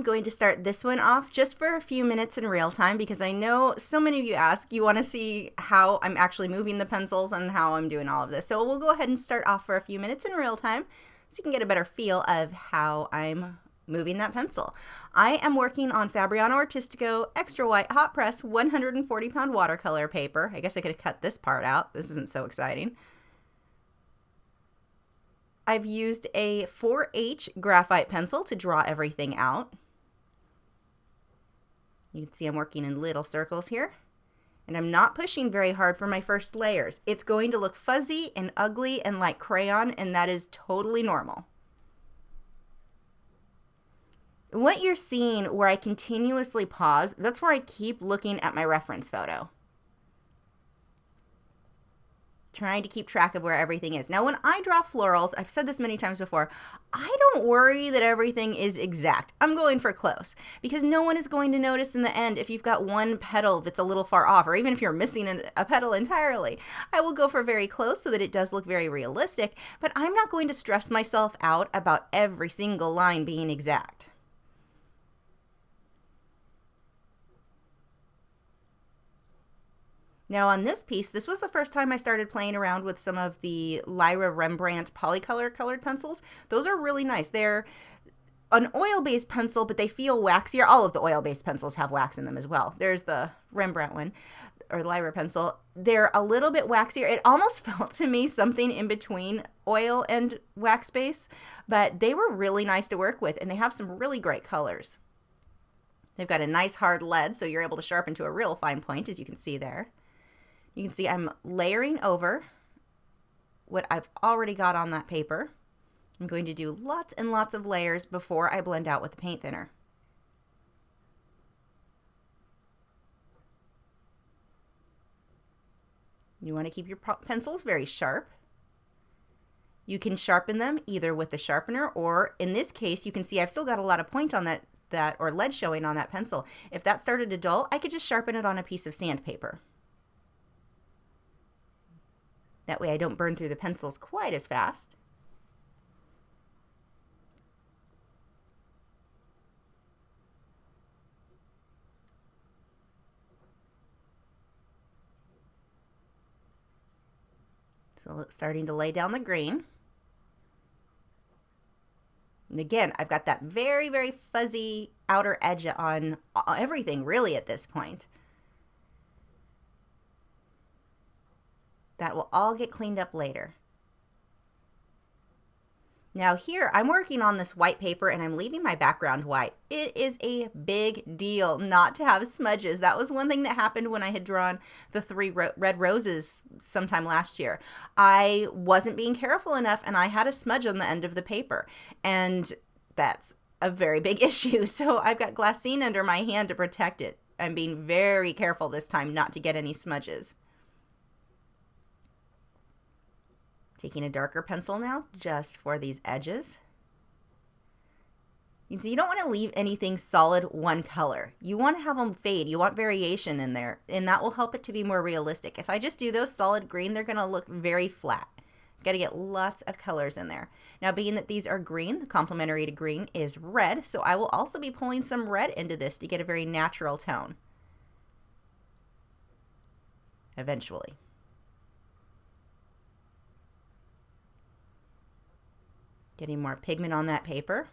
am going to start this one off just for a few minutes in real time because I know so many of you ask, you want to see how I'm actually moving the pencils and how I'm doing all of this. So we'll go ahead and start off for a few minutes in real time so you can get a better feel of how I'm moving that pencil. I am working on Fabriano Artistico Extra White Hot Press 140-pound watercolor paper. I guess I could have cut this part out. This isn't so exciting. I've used a 4H graphite pencil to draw everything out. You can see I'm working in little circles here. And I'm not pushing very hard for my first layers. It's going to look fuzzy and ugly and like crayon, and that is totally normal. What you're seeing where I continuously pause, that's where I keep looking at my reference photo. Trying to keep track of where everything is. Now, when I draw florals, I've said this many times before, I don't worry that everything is exact. I'm going for close because no one is going to notice in the end if you've got one petal that's a little far off, or even if you're missing a petal entirely. I will go for very close so that it does look very realistic, but I'm not going to stress myself out about every single line being exact. Now on this piece, this was the first time I started playing around with some of the Lyra Rembrandt Polycolor colored pencils. Those are really nice. They're an oil-based pencil, but they feel waxier. All of the oil-based pencils have wax in them as well. There's the Rembrandt one, or Lyra pencil. They're a little bit waxier. It almost felt to me something in between oil and wax base, but they were really nice to work with, and they have some really great colors. They've got a nice hard lead, so you're able to sharpen to a real fine point, as you can see there. You can see I'm layering over what I've already got on that paper. I'm going to do lots and lots of layers before I blend out with the paint thinner. You want to keep your pencils very sharp. You can sharpen them either with the sharpener, or in this case, you can see I've still got a lot of point on that or lead showing on that pencil. If that started to dull, I could just sharpen it on a piece of sandpaper. That way I don't burn through the pencils quite as fast. So it's starting to lay down the green. And again, I've got that very, very fuzzy outer edge on everything really at this point. That will all get cleaned up later. Now here, I'm working on this white paper and I'm leaving my background white. It is a big deal not to have smudges. That was one thing that happened when I had drawn the 3 red roses sometime last year. I wasn't being careful enough and I had a smudge on the end of the paper. And that's a very big issue. So I've got glassine under my hand to protect it. I'm being very careful this time not to get any smudges. Taking a darker pencil now, just for these edges. You can see you don't want to leave anything solid one color. You want to have them fade. You want variation in there, and that will help it to be more realistic. If I just do those solid green, they're going to look very flat. Got to get lots of colors in there. Now, being that these are green, the complementary to green is red, so I will also be pulling some red into this to get a very natural tone. Eventually. Getting more pigment on that paper.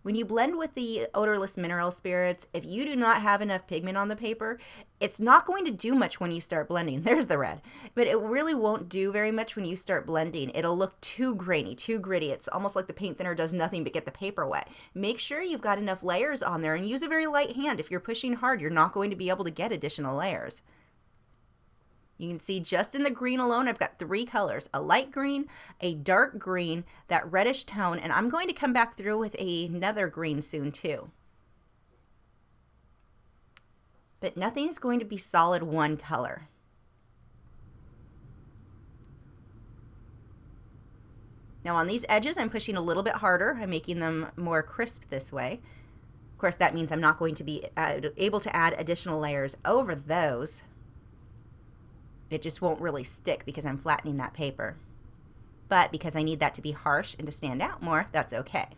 When you blend with the odorless mineral spirits, if you do not have enough pigment on the paper, it's not going to do much when you start blending. There's the red. But it really won't do very much when you start blending. It'll look too grainy, too gritty. It's almost like the paint thinner does nothing but get the paper wet. Make sure you've got enough layers on there and use a very light hand. If you're pushing hard, you're not going to be able to get additional layers. You can see just in the green alone, I've got 3 colors, a light green, a dark green, that reddish tone, and I'm going to come back through with another green soon too. But nothing is going to be solid one color. Now on these edges, I'm pushing a little bit harder. I'm making them more crisp this way. Of course, that means I'm not going to be able to add additional layers over those. It just won't really stick because I'm flattening that paper. But because I need that to be harsh and to stand out more, that's okay.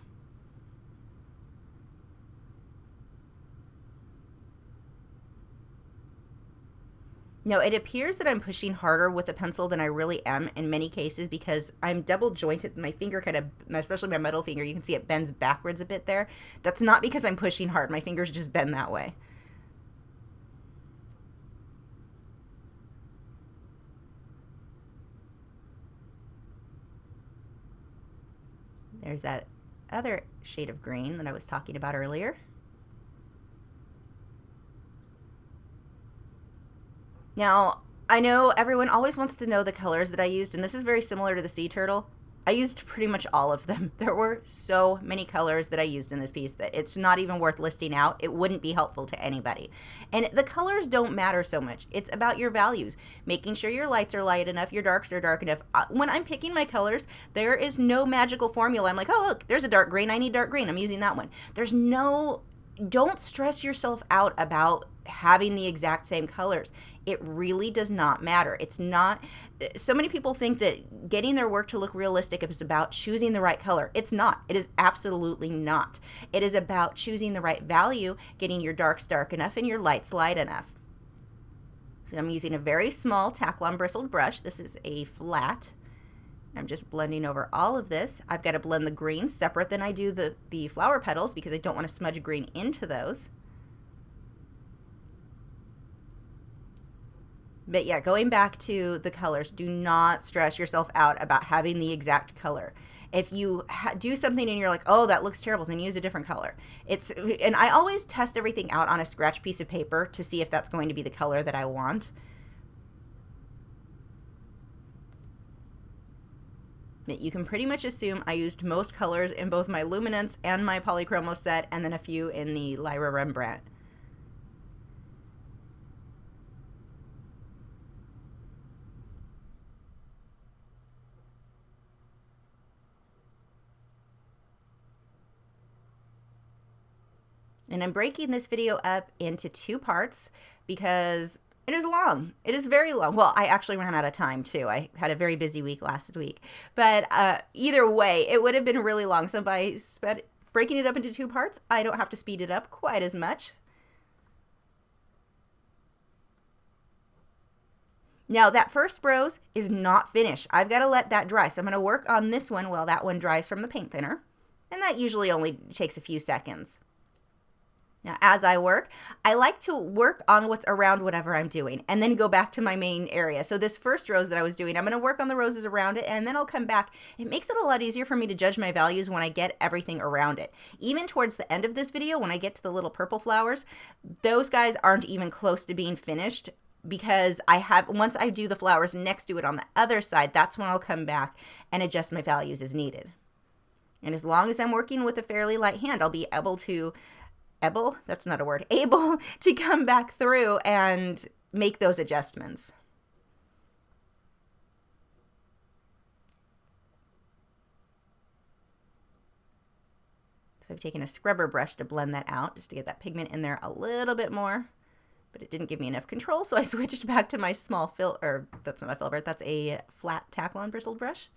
Now, it appears that I'm pushing harder with the pencil than I really am in many cases because I'm double jointed. My finger kind of, especially my middle finger, you can see it bends backwards a bit there. That's not because I'm pushing hard. My fingers just bend that way. There's that other shade of green that I was talking about earlier. Now, I know everyone always wants to know the colors that I used, and this is very similar to the sea turtle. I used pretty much all of them. There were so many colors that I used in this piece that it's not even worth listing out. It wouldn't be helpful to anybody. And the colors don't matter so much. It's about your values, making sure your lights are light enough, your darks are dark enough. When I'm picking my colors, there is no magical formula. I'm like, oh, look, there's a dark green. I need dark green. I'm using that one. Don't stress yourself out about having the exact same colors. It really does not matter. It's not, so many people think that getting their work to look realistic is about choosing the right color. It's not. It is absolutely not. It is about choosing the right value, getting your darks dark enough and your lights light enough. So I'm using a very small Taklon bristled brush. This is a flat. I'm just blending over all of this. I've got to blend the green separate than I do the flower petals because I don't want to smudge green into those. But yeah, going back to the colors, do not stress yourself out about having the exact color. If you do something and you're like, oh, that looks terrible, then use a different color. And I always test everything out on a scratch piece of paper to see if that's going to be the color that I want. You can pretty much assume I used most colors in both my Luminance and my Polychromos set, and then a few in the Lyra Rembrandt. And I'm breaking this video up into 2 parts because it is long. It is very long. Well, I actually ran out of time too. I had a very busy week last week. But either way, it would have been really long. So by breaking it up into 2 parts, I don't have to speed it up quite as much. Now that first rose is not finished. I've got to let that dry. So I'm going to work on this one while that one dries from the paint thinner. And that usually only takes a few seconds. Now, as I work, I like to work on what's around whatever I'm doing and then go back to my main area. So this first rose that I was doing, I'm going to work on the roses around it and then I'll come back. It makes it a lot easier for me to judge my values when I get everything around it. Even towards the end of this video, when I get to the little purple flowers, those guys aren't even close to being finished because once I do the flowers next to it on the other side, that's when I'll come back and adjust my values as needed. And as long as I'm working with a fairly light hand, I'll be able to able to come back through and make those adjustments. So I've taken a scrubber brush to blend that out just to get that pigment in there a little bit more, but it didn't give me enough control, so I switched back to my small that's not a filbert, that's a flat Taklon bristled brush.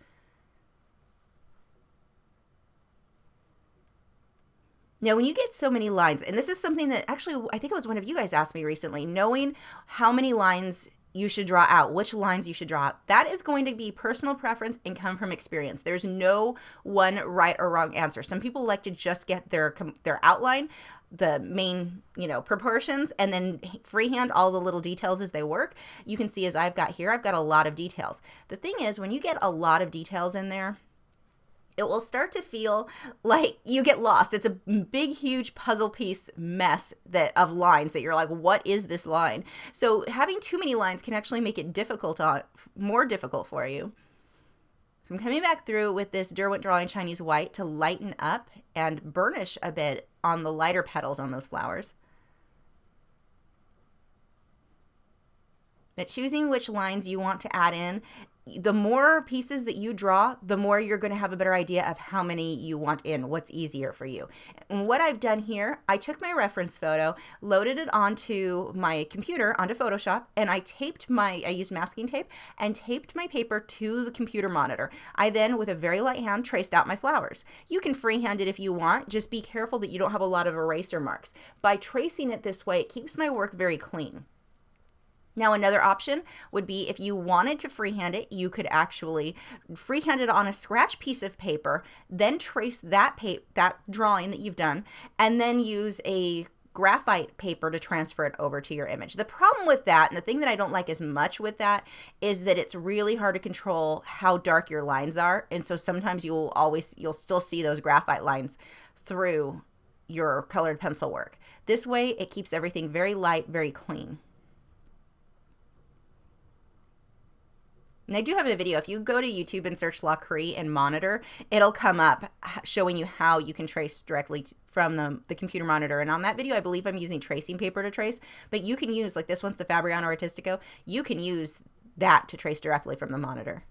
Now, when you get so many lines, and this is something that actually, I think it was one of you guys asked me recently, knowing how many lines you should draw out, which lines you should draw out, that is going to be personal preference and come from experience. There's no one right or wrong answer. Some people like to just get their outline, the main, proportions, and then freehand all the little details as they work. You can see as I've got a lot of details. The thing is, when you get a lot of details in there, it will start to feel like you get lost. It's a big, huge puzzle piece mess of lines that you're like, what is this line? So having too many lines can actually make it more difficult for you. So I'm coming back through with this Derwent Drawing Chinese White to lighten up and burnish a bit on the lighter petals on those flowers. But choosing which lines you want to add in, the more pieces that you draw, the more you're going to have a better idea of how many you want in, what's easier for you. And what I've done here, I took my reference photo, loaded it onto my computer, onto Photoshop, and I used masking tape and taped my paper to the computer monitor. I then, with a very light hand, traced out my flowers. You can freehand it if you want, just be careful that you don't have a lot of eraser marks. By tracing it this way, it keeps my work very clean. Now, another option would be if you wanted to freehand it, you could actually freehand it on a scratch piece of paper, then trace that drawing that you've done, and then use a graphite paper to transfer it over to your image. The problem with that, and the thing that I don't like as much with that, is that it's really hard to control how dark your lines are, and so sometimes you'll still see those graphite lines through your colored pencil work. This way, it keeps everything very light, very clean. And I do have a video. If you go to YouTube and search Lacree and monitor, it'll come up showing you how you can trace directly from the computer monitor. And on that video, I believe I'm using tracing paper to trace, but you can use, like this one's the Fabriano Artistico, you can use that to trace directly from the monitor.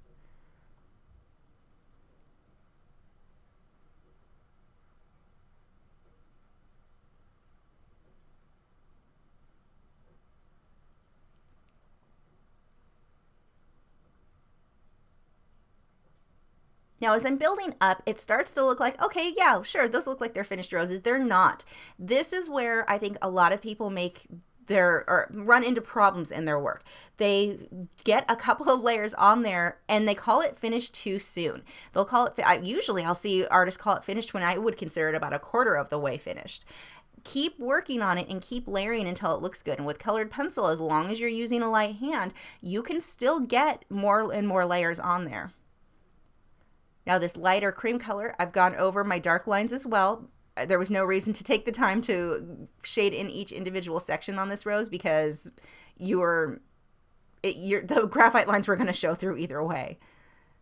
Now, as I'm building up, it starts to look like, okay, yeah, sure, those look like they're finished roses. They're not. This is where I think a lot of people run into problems in their work. They get a couple of layers on there and they call it finished too soon. They'll call it, usually I'll see artists call it finished when I would consider it about a quarter of the way finished. Keep working on it and keep layering until it looks good. And with colored pencil, as long as you're using a light hand, you can still get more and more layers on there. Now this lighter cream color, I've gone over my dark lines as well. There was no reason to take the time to shade in each individual section on this rose because the graphite lines were going to show through either way.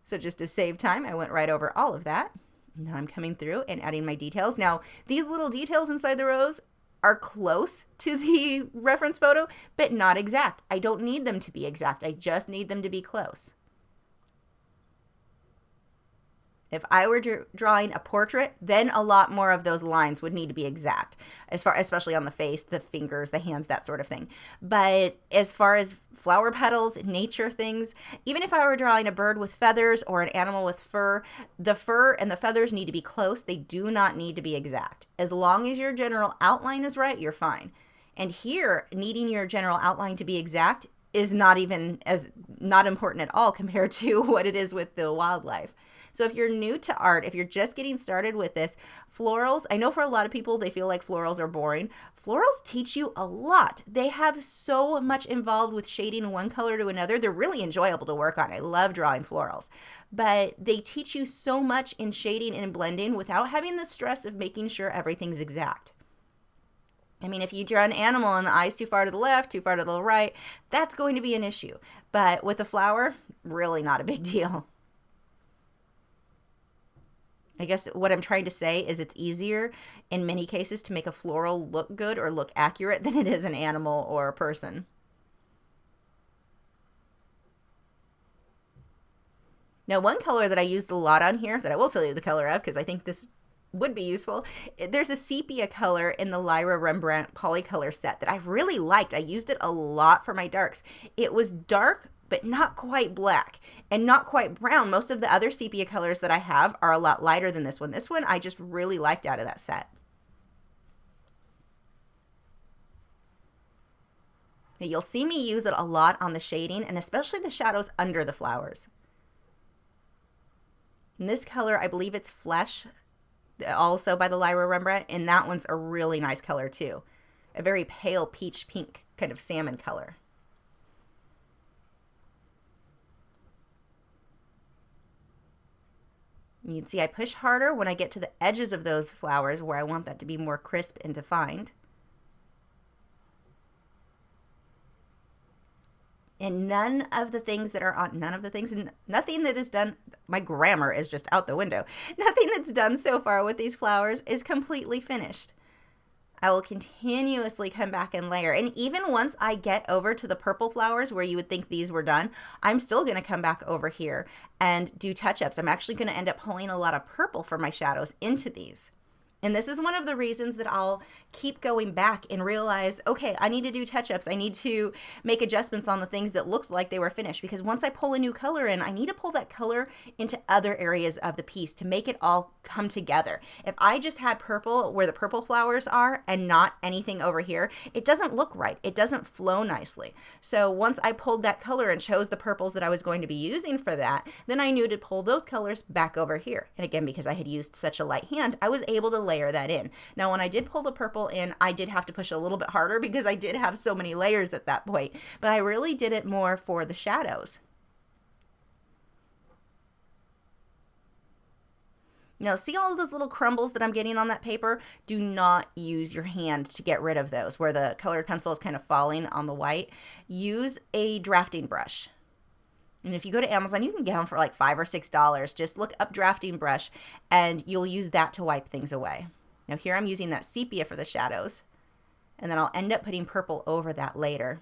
So just to save time, I went right over all of that. Now I'm coming through and adding my details. Now these little details inside the rose are close to the reference photo, but not exact. I don't need them to be exact. I just need them to be close. If I were drawing a portrait, then a lot more of those lines would need to be exact, especially on the face, the fingers, the hands, that sort of thing. But as far as flower petals, nature things, even if I were drawing a bird with feathers or an animal with fur, the fur and the feathers need to be close. They do not need to be exact. As long as your general outline is right, you're fine. And here, needing your general outline to be exact is not important at all compared to what it is with the wildlife. So if you're new to art, if you're just getting started with this, florals, I know for a lot of people, they feel like florals are boring. Florals teach you a lot. They have so much involved with shading one color to another. They're really enjoyable to work on. I love drawing florals, but they teach you so much in shading and blending without having the stress of making sure everything's exact. I mean, if you draw an animal and the eye's too far to the left, too far to the right, that's going to be an issue. But with a flower, really not a big deal. I guess what I'm trying to say is it's easier in many cases to make a floral look good or look accurate than it is an animal or a person. Now, one color that I used a lot on here that I will tell you the color of because I think this would be useful. There's a sepia color in the Lyra Rembrandt Polycolor set that I really liked. I used it a lot for my darks. It was dark, but not quite black and not quite brown. Most of the other sepia colors that I have are a lot lighter than this one. This one I just really liked out of that set. You'll see me use it a lot on the shading and especially the shadows under the flowers. And this color, I believe it's Flesh, also by the Lyra Rembrandt, and that one's a really nice color too. A very pale peach pink kind of salmon color. You can see I push harder when I get to the edges of those flowers where I want that to be more crisp and defined. And nothing that is done, my grammar is just out the window. Nothing that's done so far with these flowers is completely finished. I will continuously come back and layer. And even once I get over to the purple flowers where you would think these were done, I'm still going to come back over here and do touch-ups. I'm actually going to end up pulling a lot of purple for my shadows into these. And this is one of the reasons that I'll keep going back and realize, okay, I need to do touch-ups. I need to make adjustments on the things that looked like they were finished, because once I pull a new color in, I need to pull that color into other areas of the piece to make it all come together. If I just had purple where the purple flowers are and not anything over here, it doesn't look right. It doesn't flow nicely. So once I pulled that color and chose the purples that I was going to be using for that, then I knew to pull those colors back over here. And again, because I had used such a light hand, I was able to layer that in. Now, when I did pull the purple in, I did have to push a little bit harder because I did have so many layers at that point, but I really did it more for the shadows. Now, see all of those little crumbles that I'm getting on that paper? Do not use your hand to get rid of those, where the colored pencil is kind of falling on the white. Use a drafting brush. And if you go to Amazon, you can get them for like $5 or $6. Just look up drafting brush and you'll use that to wipe things away. Now here I'm using that sepia for the shadows, and then I'll end up putting purple over that later.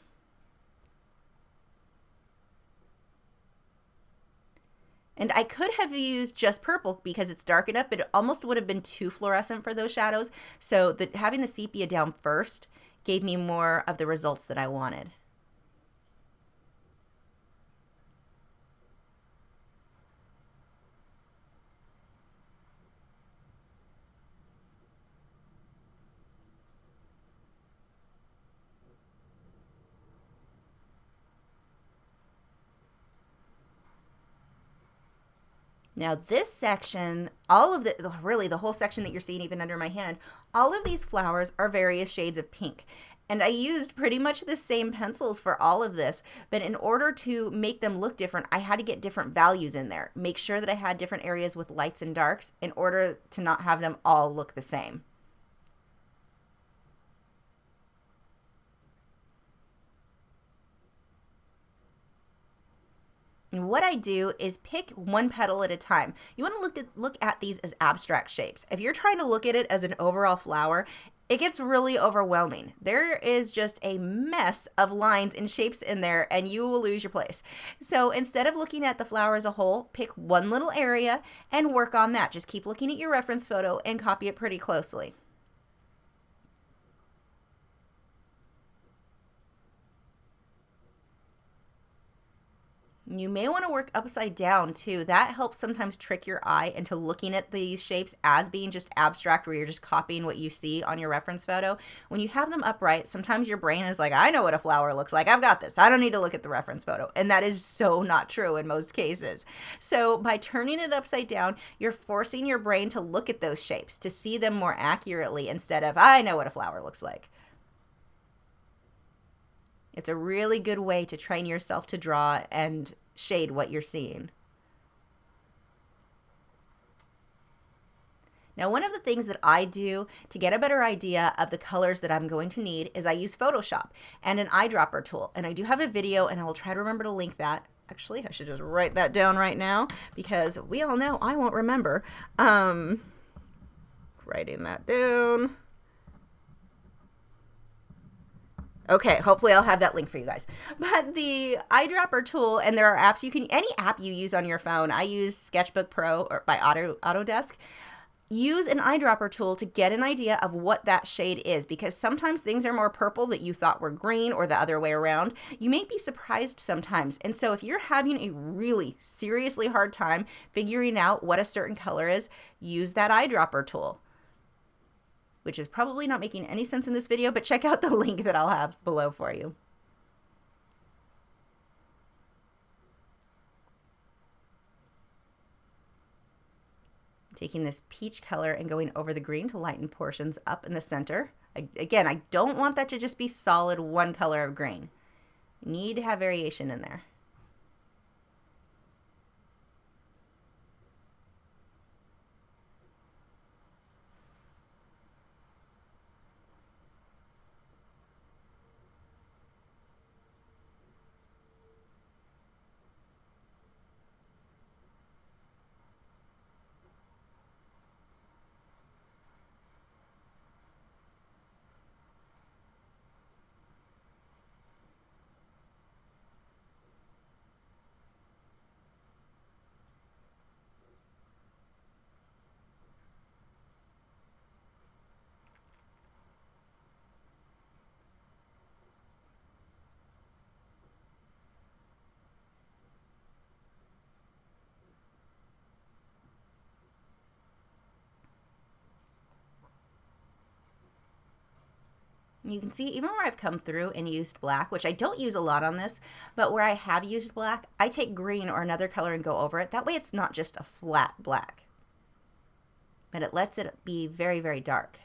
And I could have used just purple because it's dark enough, but it almost would have been too fluorescent for those shadows. So having the sepia down first gave me more of the results that I wanted. Now this section, all of really the whole section that you're seeing even under my hand, all of these flowers are various shades of pink. And I used pretty much the same pencils for all of this, but in order to make them look different, I had to get different values in there. Make sure that I had different areas with lights and darks in order to not have them all look the same. And what I do is pick one petal at a time. You want to look at these as abstract shapes. If you're trying to look at it as an overall flower, it gets really overwhelming. There is just a mess of lines and shapes in there, and you will lose your place. So instead of looking at the flower as a whole, pick one little area and work on that. Just keep looking at your reference photo and copy it pretty closely. You may want to work upside down too. That helps sometimes trick your eye into looking at these shapes as being just abstract, where you're just copying what you see on your reference photo. When you have them upright, sometimes your brain is like, I know what a flower looks like. I've got this. I don't need to look at the reference photo. And that is so not true in most cases. So by turning it upside down, you're forcing your brain to look at those shapes, to see them more accurately instead of, I know what a flower looks like. It's a really good way to train yourself to draw and shade what you're seeing. Now, one of the things that I do to get a better idea of the colors that I'm going to need is I use Photoshop and an eyedropper tool. And I do have a video, and I will try to remember to link that. Actually, I should just write that down right now because we all know I won't remember. Writing that down. Okay, hopefully I'll have that link for you guys. But the eyedropper tool, and there are apps you can, any app you use on your phone. I use Sketchbook Pro or by Autodesk. Use an eyedropper tool to get an idea of what that shade is, because sometimes things are more purple that you thought were green or the other way around. You may be surprised sometimes. And so if you're having a really seriously hard time figuring out what a certain color is, use that eyedropper tool, which is probably not making any sense in this video, but check out the link that I'll have below for you. Taking this peach color and going over the green to lighten portions up in the center. Again, I don't want that to just be solid one color of green. You need to have variation in there. You can see even where I've come through and used black, which I don't use a lot on this, but where I have used black, I take green or another color and go over it. That way it's not just a flat black, but it lets it be very, very dark.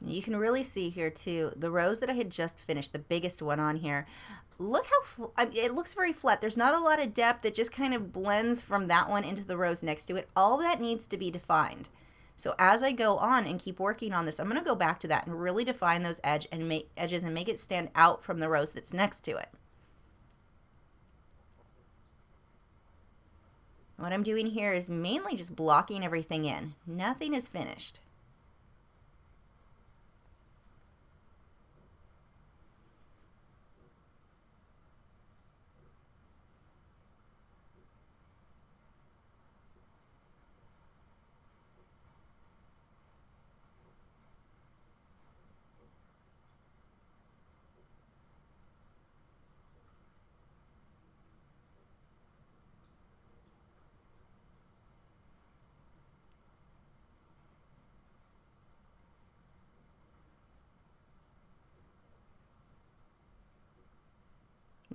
You can really see here too, the rose that I had just finished, the biggest one on here. Look how, it looks very flat. There's not a lot of depth. It just kind of blends from that one into the rose next to it. All that needs to be defined. So as I go on and keep working on this, I'm going to go back to that and really define those edges and make it stand out from the rose that's next to it. What I'm doing here is mainly just blocking everything in. Nothing is finished.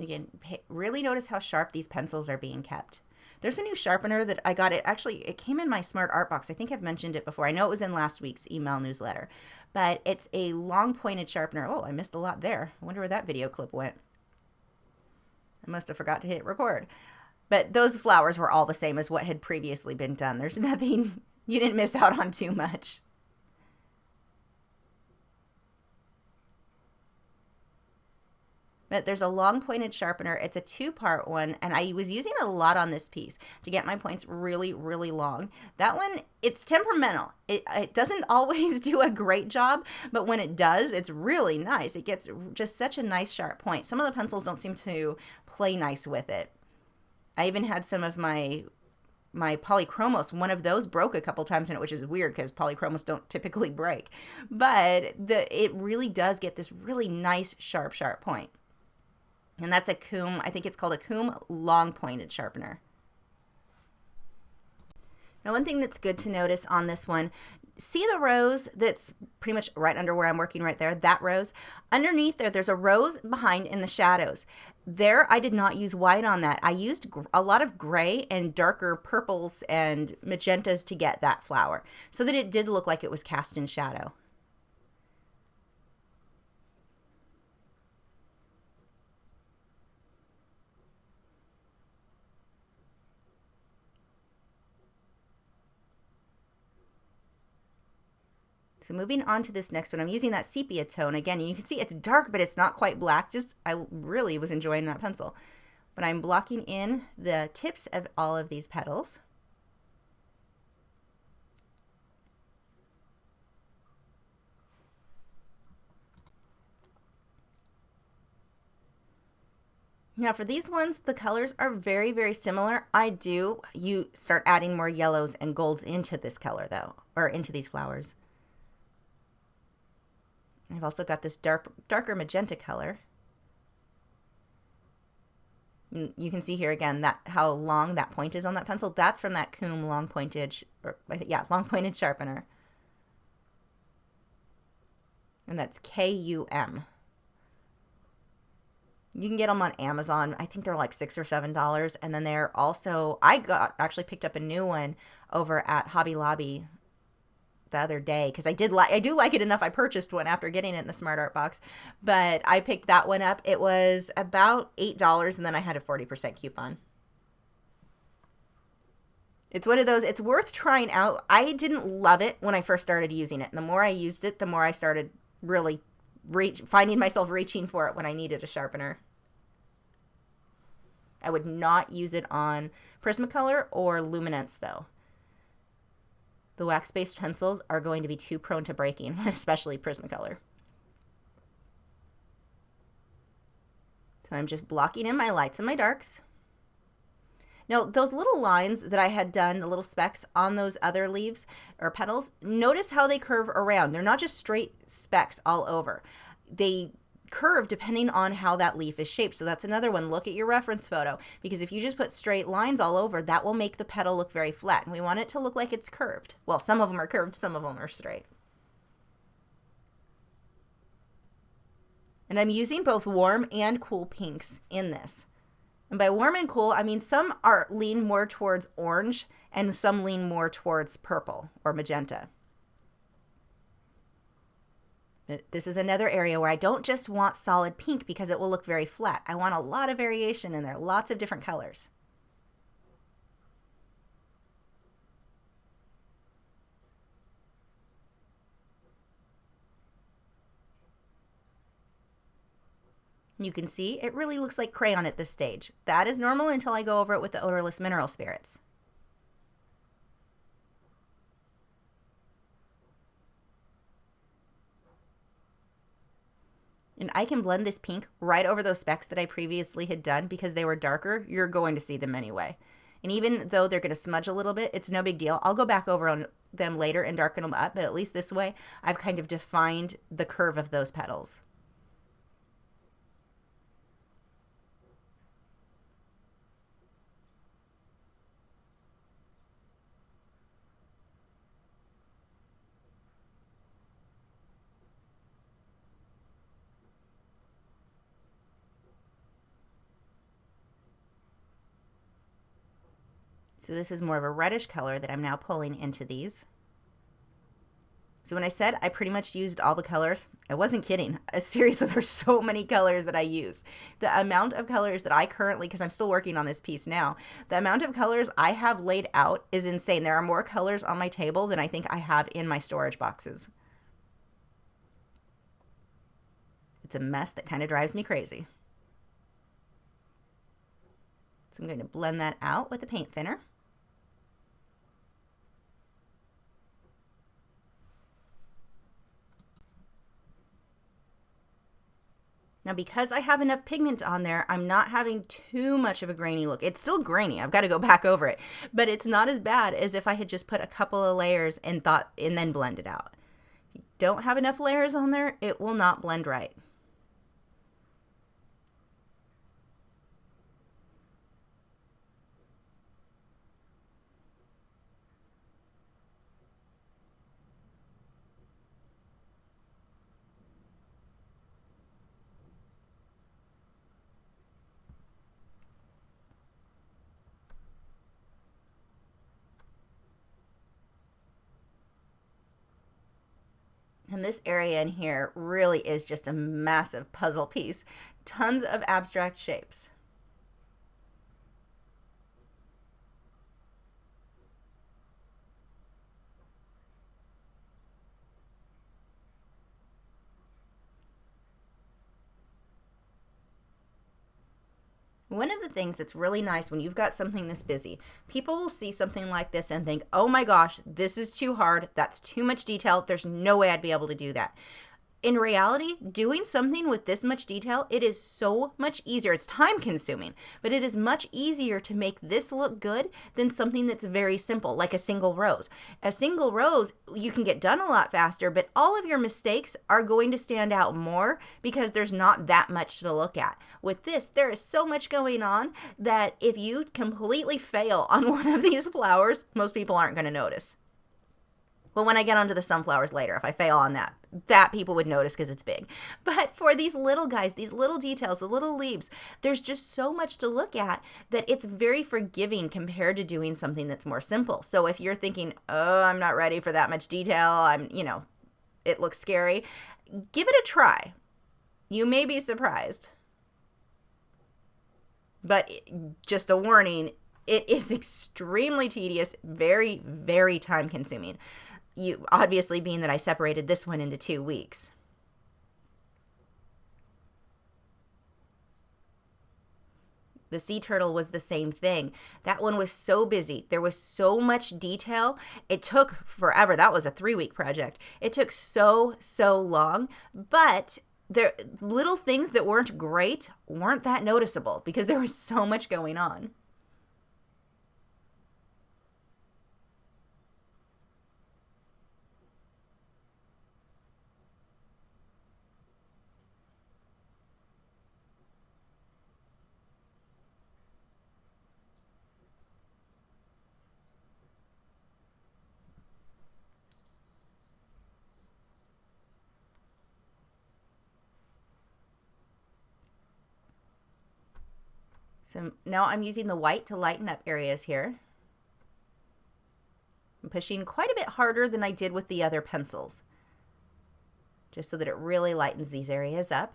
Again, really notice how sharp these pencils are being kept. There's a new sharpener that I got. It came in my Smart Art box. I think I've mentioned it before. I know it was in last week's email newsletter, but it's a long pointed sharpener. Oh, I missed a lot there. I wonder where that video clip went. I must have forgot to hit record. But those flowers were all the same as what had previously been done. There's nothing, you didn't miss out on too much. But there's a long pointed sharpener. It's a 2-part one, and I was using it a lot on this piece to get my points really, really long. That one, it's temperamental. It doesn't always do a great job, but when it does, it's really nice. It gets just such a nice sharp point. Some of the pencils don't seem to play nice with it. I even had some of my Polychromos, one of those broke a couple times in it, which is weird because Polychromos don't typically break. But it really does get this really nice, sharp point. And that's a Coombe, I think it's called a Coombe long pointed sharpener. Now, one thing that's good to notice on this one, see the rose that's pretty much right under where I'm working right there, that rose? Underneath there's a rose behind in the shadows. There, I did not use white on that. I used a lot of gray and darker purples and magentas to get that flower so that it did look like it was cast in shadow. So moving on to this next one, I'm using that sepia tone again, and you can see it's dark, but it's not quite black. Just, I really was enjoying that pencil. But I'm blocking in the tips of all of these petals. Now for these ones, the colors are very, very similar. You start adding more yellows and golds into this color though, or into these flowers. I've also got this darker magenta color. You can see here again that how long that point is on that pencil. That's from that Coombe long pointed sharpener. And that's K-U-M. You can get them on Amazon. I think they're like $6 or $7. And then they're also, actually picked up a new one over at Hobby Lobby the other day because I do like it enough. I purchased one after getting it in the Smart Art box, but I picked that one up. It was about $8, and then I had a 40% coupon. It's one of those, it's worth trying out. I didn't love it when I first started using it. And the more I used it, the more I started really finding myself reaching for it when I needed a sharpener. I would not use it on Prismacolor or Luminance though. The wax-based pencils are going to be too prone to breaking, especially Prismacolor. So I'm just blocking in my lights and my darks. Now, those little lines that I had done, the little specks on those other leaves or petals, notice how they curve around. They're not just straight specks all over. They curve depending on how that leaf is shaped. So that's another one. Look at your reference photo, because if you just put straight lines all over, that will make the petal look very flat. And we want it to look like it's curved. Well, some of them are curved, some of them are straight. And I'm using both warm and cool pinks in this. And by warm and cool, I mean some are lean more towards orange and some lean more towards purple or magenta. This is another area where I don't just want solid pink because it will look very flat. I want a lot of variation in there, lots of different colors. You can see it really looks like crayon at this stage. That is normal until I go over it with the odorless mineral spirits. And I can blend this pink right over those specks that I previously had done because they were darker. You're going to see them anyway. And even though they're going to smudge a little bit, it's no big deal. I'll go back over on them later and darken them up, but at least this way I've kind of defined the curve of those petals. So this is more of a reddish color that I'm now pulling into these. So when I said I pretty much used all the colors, I wasn't kidding. Seriously, there's so many colors that I use. The amount of colors that I currently, because I'm still working on this piece now, the amount of colors I have laid out is insane. There are more colors on my table than I think I have in my storage boxes. It's a mess that kind of drives me crazy. So I'm going to blend that out with a paint thinner. Now, because I have enough pigment on there, I'm not having too much of a grainy look. It's still grainy. I've got to go back over it. But it's not as bad as if I had just put a couple of layers and then blended out. If you don't have enough layers on there, it will not blend right. And this area in here really is just a massive puzzle piece. Tons of abstract shapes. One of the things that's really nice when you've got something this busy, people will see something like this and think, oh my gosh, this is too hard. That's too much detail. There's no way I'd be able to do that. In reality, doing something with this much detail, it is so much easier. It's time consuming, but it is much easier to make this look good than something that's very simple, like a single rose. A single rose, you can get done a lot faster, but all of your mistakes are going to stand out more because there's not that much to look at. With this, there is so much going on that if you completely fail on one of these flowers, most people aren't going to notice. Well, when I get onto the sunflowers later, if I fail on that people would notice because it's big. But for these little guys, these little details, the little leaves, there's just so much to look at that it's very forgiving compared to doing something that's more simple. So if you're thinking, oh, I'm not ready for that much detail, it looks scary, give it a try. You may be surprised. But just a warning, it is extremely tedious, very, very time consuming. Obviously being that I separated this one into 2 weeks. The sea turtle was the same thing. That one was so busy. There was so much detail. It took forever. That was a 3-week project. It took so long, but there little things that weren't great weren't that noticeable because there was so much going on. So now I'm using the white to lighten up areas here. I'm pushing quite a bit harder than I did with the other pencils, just so that it really lightens these areas up.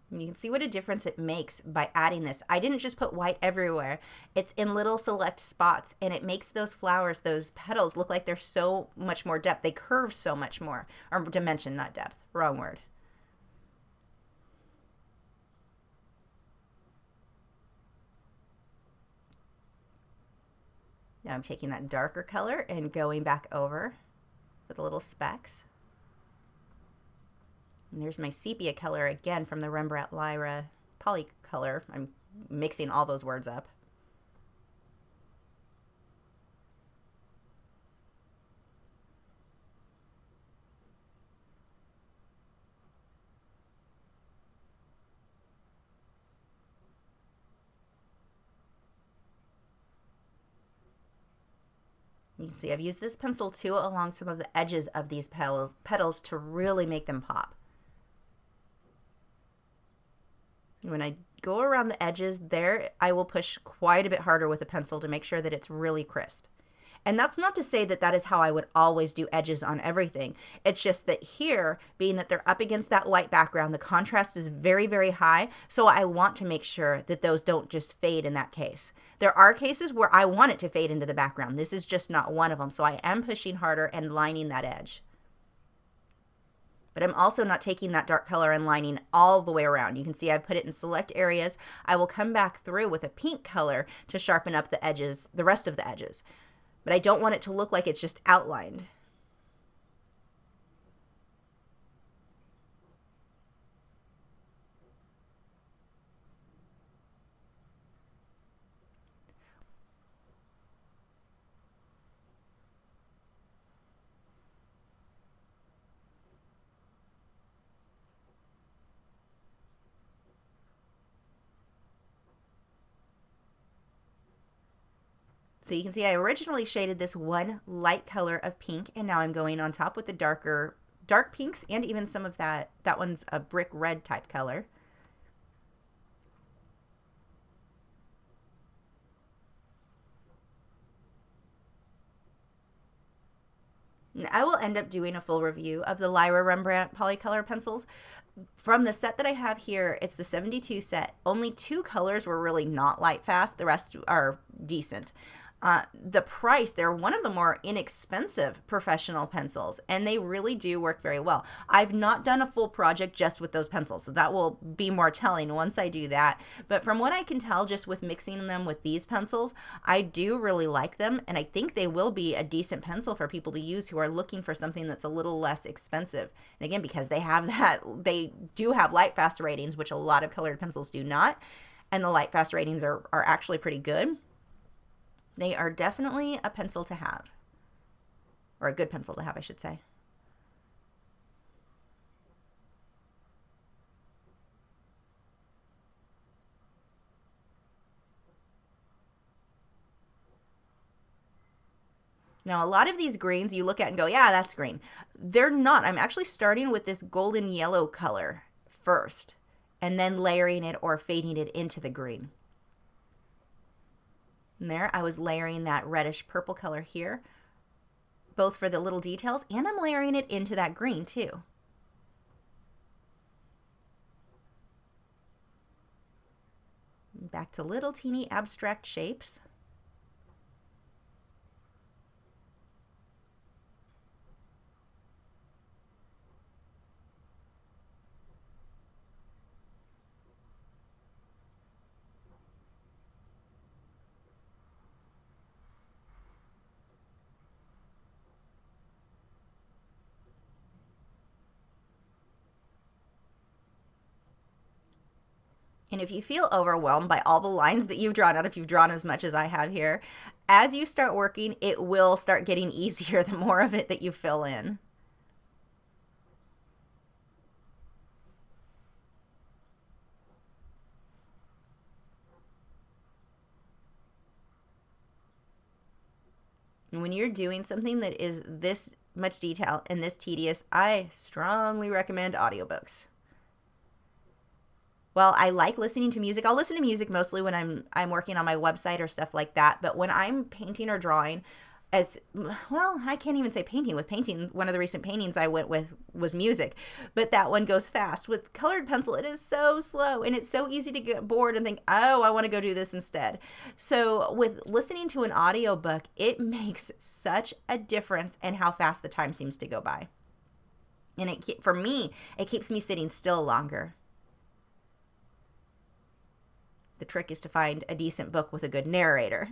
And you can see what a difference it makes by adding this. I didn't just put white everywhere. It's in little select spots, and it makes those flowers, those petals, look like they're so much more depth. They curve so much more. Or dimension, not depth. Wrong word. Now I'm taking that darker color and going back over with the little specks. And there's my sepia color again from the Rembrandt Lyra Polycolor. I'm mixing all those words up. You can see I've used this pencil too along some of the edges of these petals to really make them pop. When I go around the edges there, I will push quite a bit harder with a pencil to make sure that it's really crisp. And that's not to say that that is how I would always do edges on everything. It's just that here, being that they're up against that white background, the contrast is very, very high. So I want to make sure that those don't just fade in that case. There are cases where I want it to fade into the background. This is just not one of them. So I am pushing harder and lining that edge. But I'm also not taking that dark color and lining all the way around. You can see I've put it in select areas. I will come back through with a pink color to sharpen up the edges, the rest of the edges. But I don't want it to look like it's just outlined. So you can see I originally shaded this one light color of pink, and now I'm going on top with the dark pinks and even some of that one's a brick red type color. And I will end up doing a full review of the Lyra Rembrandt Polycolor pencils. From the set that I have here, it's the 72 set. Only 2 colors were really not light fast. The rest are decent. The price, they're one of the more inexpensive professional pencils, and they really do work very well. I've not done a full project just with those pencils, so that will be more telling once I do that. But from what I can tell, just with mixing them with these pencils, I do really like them, and I think they will be a decent pencil for people to use who are looking for something that's a little less expensive. And again, because they do have light fast ratings, which a lot of colored pencils do not, and the light fast ratings are actually pretty good. They are definitely a pencil to have, or a good pencil to have, I should say. Now, a lot of these greens you look at and go, yeah, that's green. They're not. I'm actually starting with this golden yellow color first, and then layering it or fading it into the green. And there, I was layering that reddish purple color here, both for the little details, and I'm layering it into that green too. Back to little teeny abstract shapes. And if you feel overwhelmed by all the lines that you've drawn out, if you've drawn as much as I have here, as you start working, it will start getting easier the more of it that you fill in. And when you're doing something that is this much detail and this tedious, I strongly recommend audiobooks. Well, I like listening to music. I'll listen to music mostly when I'm working on my website or stuff like that. But when I'm painting or drawing, as well, I can't even say painting. With painting, one of the recent paintings I went with was music, but that one goes fast. With colored pencil, it is so slow, and it's so easy to get bored and think, oh, I want to go do this instead. So with listening to an audiobook, it makes such a difference in how fast the time seems to go by. And for me, it keeps me sitting still longer. The trick is to find a decent book with a good narrator.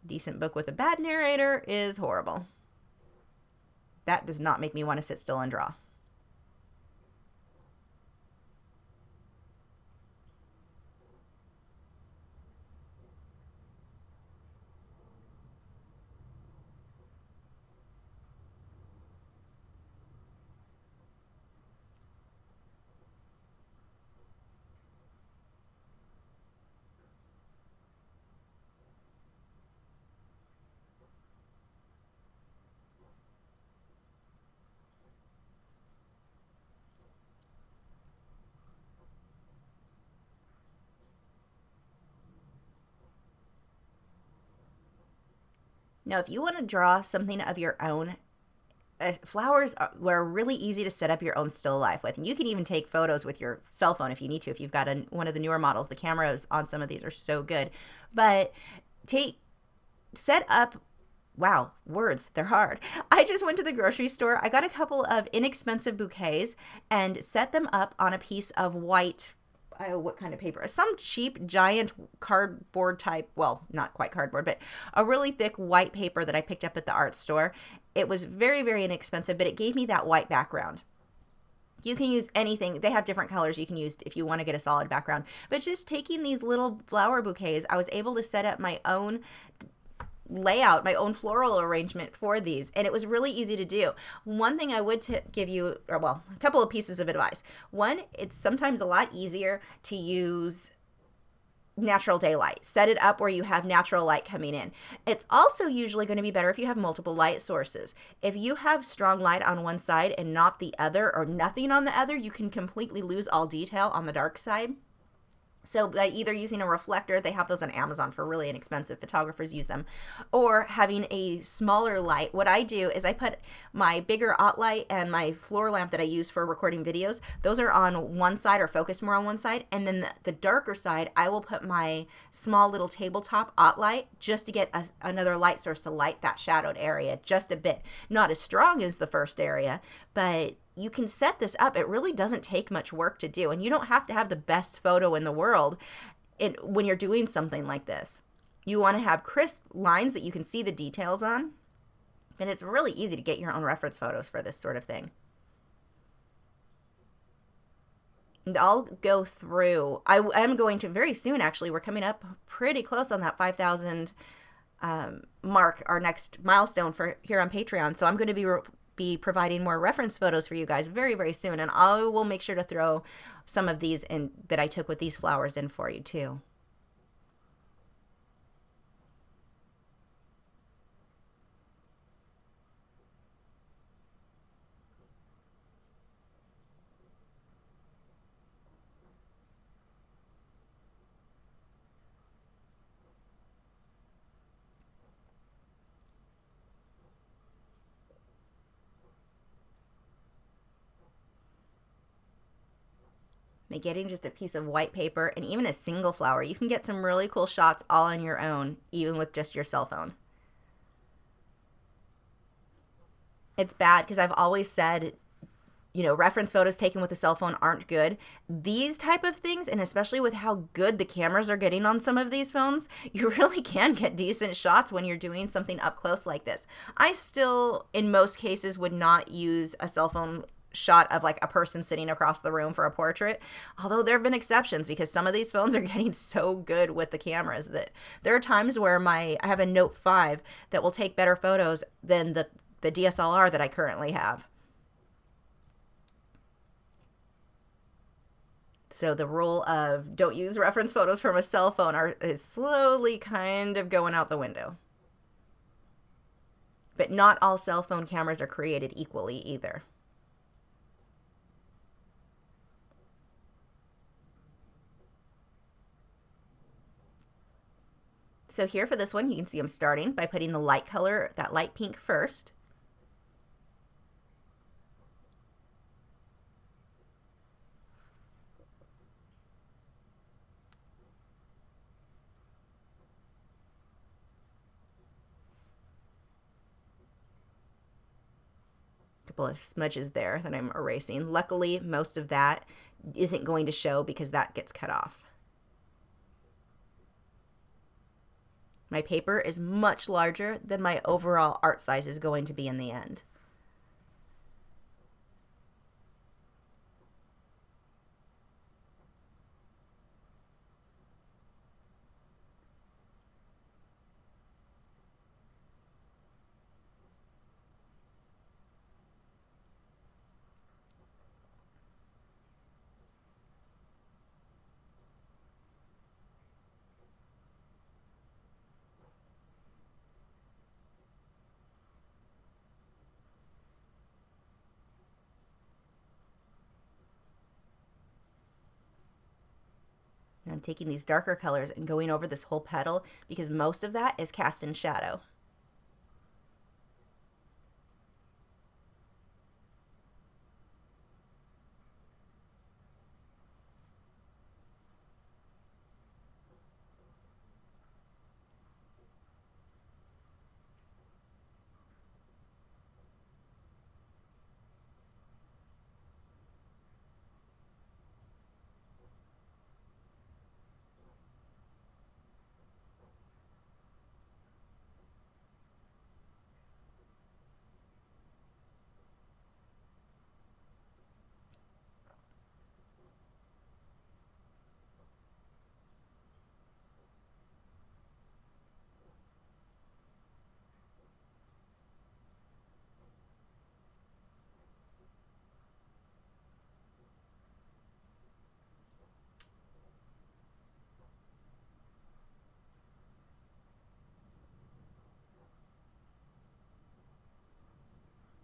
Decent book with a bad narrator is horrible. That does not make me want to sit still and draw. Now, if you want to draw something of your own, flowers were really easy to set up your own still life with. And you can even take photos with your cell phone if you need to. If you've got one of the newer models, the cameras on some of these are so good. But set up, wow, words, they're hard. I just went to the grocery store. I got a couple of inexpensive bouquets and set them up on a piece of white, what kind of paper? Some cheap giant cardboard type, well, not quite cardboard, but a really thick white paper that I picked up at the art store. It was very, very inexpensive, but it gave me that white background. You can use anything. They have different colors you can use if you want to get a solid background. But just taking these little flower bouquets, I was able to set up my own layout, my own floral arrangement for these, and it was really easy to do. One thing I would give you, or well, a couple of pieces of advice. One, it's sometimes a lot easier to use natural daylight. Set it up where you have natural light coming in. It's also usually going to be better if you have multiple light sources. If you have strong light on one side and not the other, or nothing on the other, you can completely lose all detail on the dark side. So by either using a reflector, they have those on Amazon for really inexpensive, photographers use them, or having a smaller light. What I do is I put my bigger light and my floor lamp that I use for recording videos, those are on one side or focus more on one side, and then the darker side, I will put my small little tabletop light just to get another light source to light that shadowed area just a bit. Not as strong as the first area, but you can set this up. It really doesn't take much work to do, and you don't have to have the best photo in the world when you're doing something like this. You want to have crisp lines that you can see the details on, and it's really easy to get your own reference photos for this sort of thing. And I'll go through, I am going to very soon, actually, we're coming up pretty close on that 5,000 mark, our next milestone for here on Patreon. So I'm going to be providing more reference photos for you guys very, very soon, and I will make sure to throw some of these in that I took with these flowers in for you too. Getting just a piece of white paper and even a single flower, you can get some really cool shots all on your own, even with just your cell phone. It's bad because I've always said, reference photos taken with a cell phone aren't good. These type of things, and especially with how good the cameras are getting on some of these phones, you really can get decent shots when you're doing something up close like this. I still, in most cases, would not use a cell phone shot of like a person sitting across the room for a portrait. Although there have been exceptions because some of these phones are getting so good with the cameras that there are times where I have a Note 5 that will take better photos than the DSLR that I currently have. So the rule of don't use reference photos from a cell phone is slowly kind of going out the window. But not all cell phone cameras are created equally either. So here for this one, you can see I'm starting by putting the light color, that light pink first. Couple of smudges there that I'm erasing. Luckily, most of that isn't going to show because that gets cut off. My paper is much larger than my overall art size is going to be in the end. And I'm taking these darker colors and going over this whole petal because most of that is cast in shadow.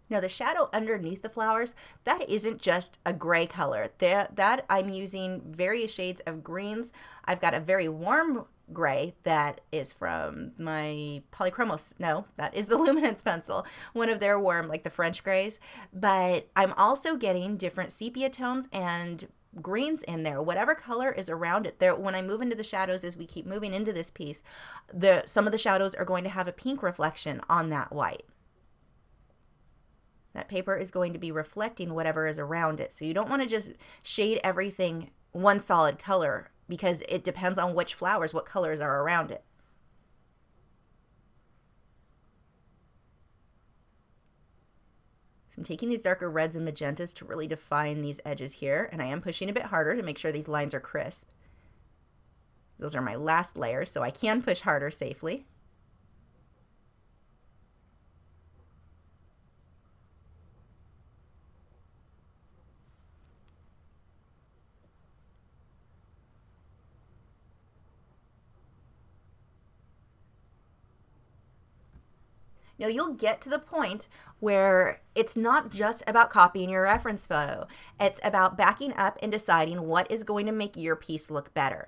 Now the shadow underneath the flowers, that isn't just a gray color. That I'm using various shades of greens. I've got a very warm gray that is from my Polychromos. No, that is the Luminance pencil, one of their warm, like the French grays. But I'm also getting different sepia tones and greens in there, whatever color is around it. There, when I move into the shadows, as we keep moving into this piece, some of the shadows are going to have a pink reflection on that white. That paper is going to be reflecting whatever is around it. So you don't want to just shade everything one solid color because it depends on which flowers, what colors are around it. So I'm taking these darker reds and magentas to really define these edges here, and I am pushing a bit harder to make sure these lines are crisp. Those are my last layers, so I can push harder safely. Now you'll get to the point where it's not just about copying your reference photo. It's about backing up and deciding what is going to make your piece look better.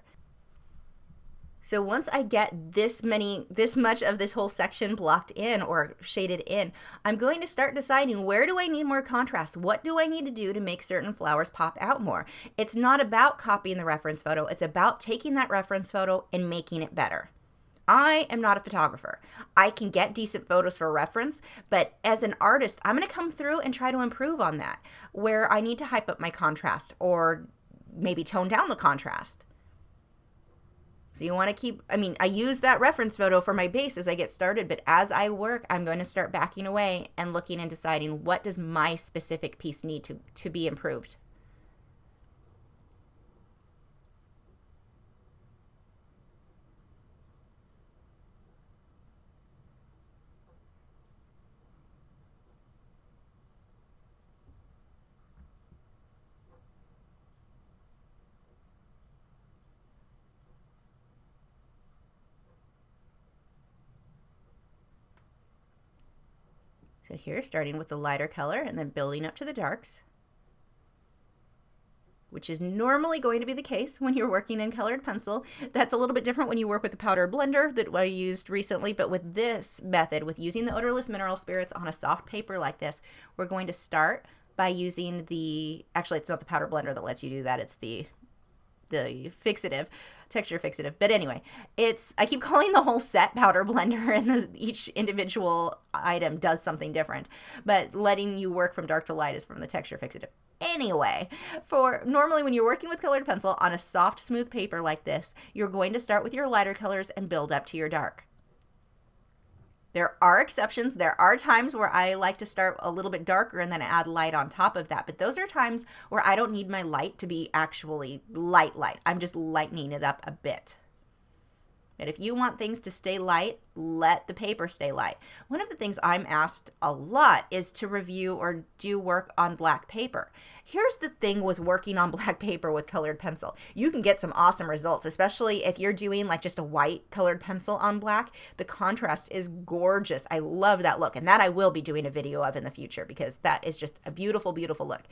So once I get this much of this whole section blocked in or shaded in, I'm going to start deciding where do I need more contrast? What do I need to do to make certain flowers pop out more? It's not about copying the reference photo. It's about taking that reference photo and making it better. I am not a photographer. I can get decent photos for reference, but as an artist, I'm going to come through and try to improve on that, where I need to hype up my contrast or maybe tone down the contrast. So you want to keep, I mean, I use that reference photo for my base as I get started, but as I work, I'm going to start backing away and looking and deciding what does my specific piece need to be improved. So here, starting with the lighter color and then building up to the darks, which is normally going to be the case when you're working in colored pencil. That's a little bit different when you work with the powder blender that I used recently, but with this method, with using the odorless mineral spirits on a soft paper like this, we're going to start by using the, actually it's not the powder blender that lets you do that, it's the fixative, texture fixative. But anyway, I keep calling the whole set powder blender, and each individual item does something different. But letting you work from dark to light is from the texture fixative. Anyway, for normally when you're working with colored pencil on a soft, smooth paper like this, you're going to start with your lighter colors and build up to your dark. There are exceptions. There are times where I like to start a little bit darker and then add light on top of that. But those are times where I don't need my light to be actually light. I'm just lightening it up a bit. But if you want things to stay light, let the paper stay light. One of the things I'm asked a lot is to review or do work on black paper. Here's the thing with working on black paper with colored pencil. You can get some awesome results, especially if you're doing like just a white colored pencil on black. The contrast is gorgeous. I love that look, and that I will be doing a video of in the future because that is just a beautiful, beautiful look.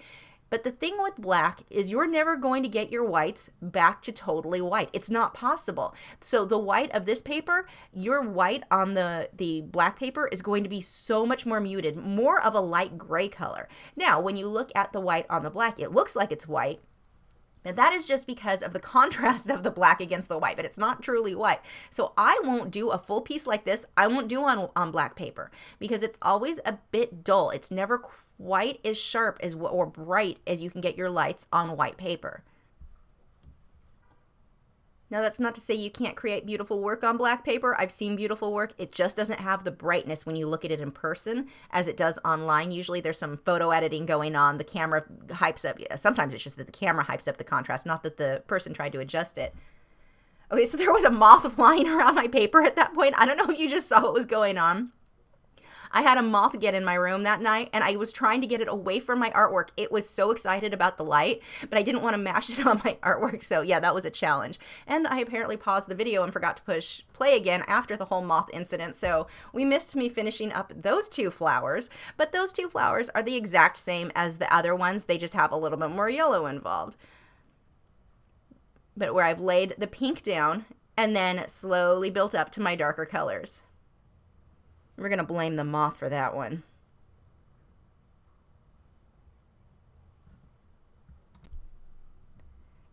But the thing with black is you're never going to get your whites back to totally white. It's not possible. So the white of this paper, your white on the black paper is going to be so much more muted, more of a light gray color. Now, when you look at the white on the black, it looks like it's white. And that is just because of the contrast of the black against the white, but it's not truly white. So I won't do a full piece like this. I won't do on black paper because it's always a bit dull. It's never quite as sharp as or bright as you can get your lights on white paper. Now, that's not to say you can't create beautiful work on black paper. I've seen beautiful work. It just doesn't have the brightness when you look at it in person as it does online. Usually there's some photo editing going on. The camera hypes up. Sometimes it's just that the camera hypes up the contrast, not that the person tried to adjust it. Okay, so there was a moth flying around my paper at that point. I don't know if you just saw what was going on. I had a moth get in my room that night, and I was trying to get it away from my artwork. It was so excited about the light, but I didn't want to mash it on my artwork, so yeah, that was a challenge. And I apparently paused the video and forgot to push play again after the whole moth incident, so we missed me finishing up those two flowers, but those two flowers are the exact same as the other ones. They just have a little bit more yellow involved. But where I've laid the pink down and then slowly built up to my darker colors. We're going to blame the moth for that one.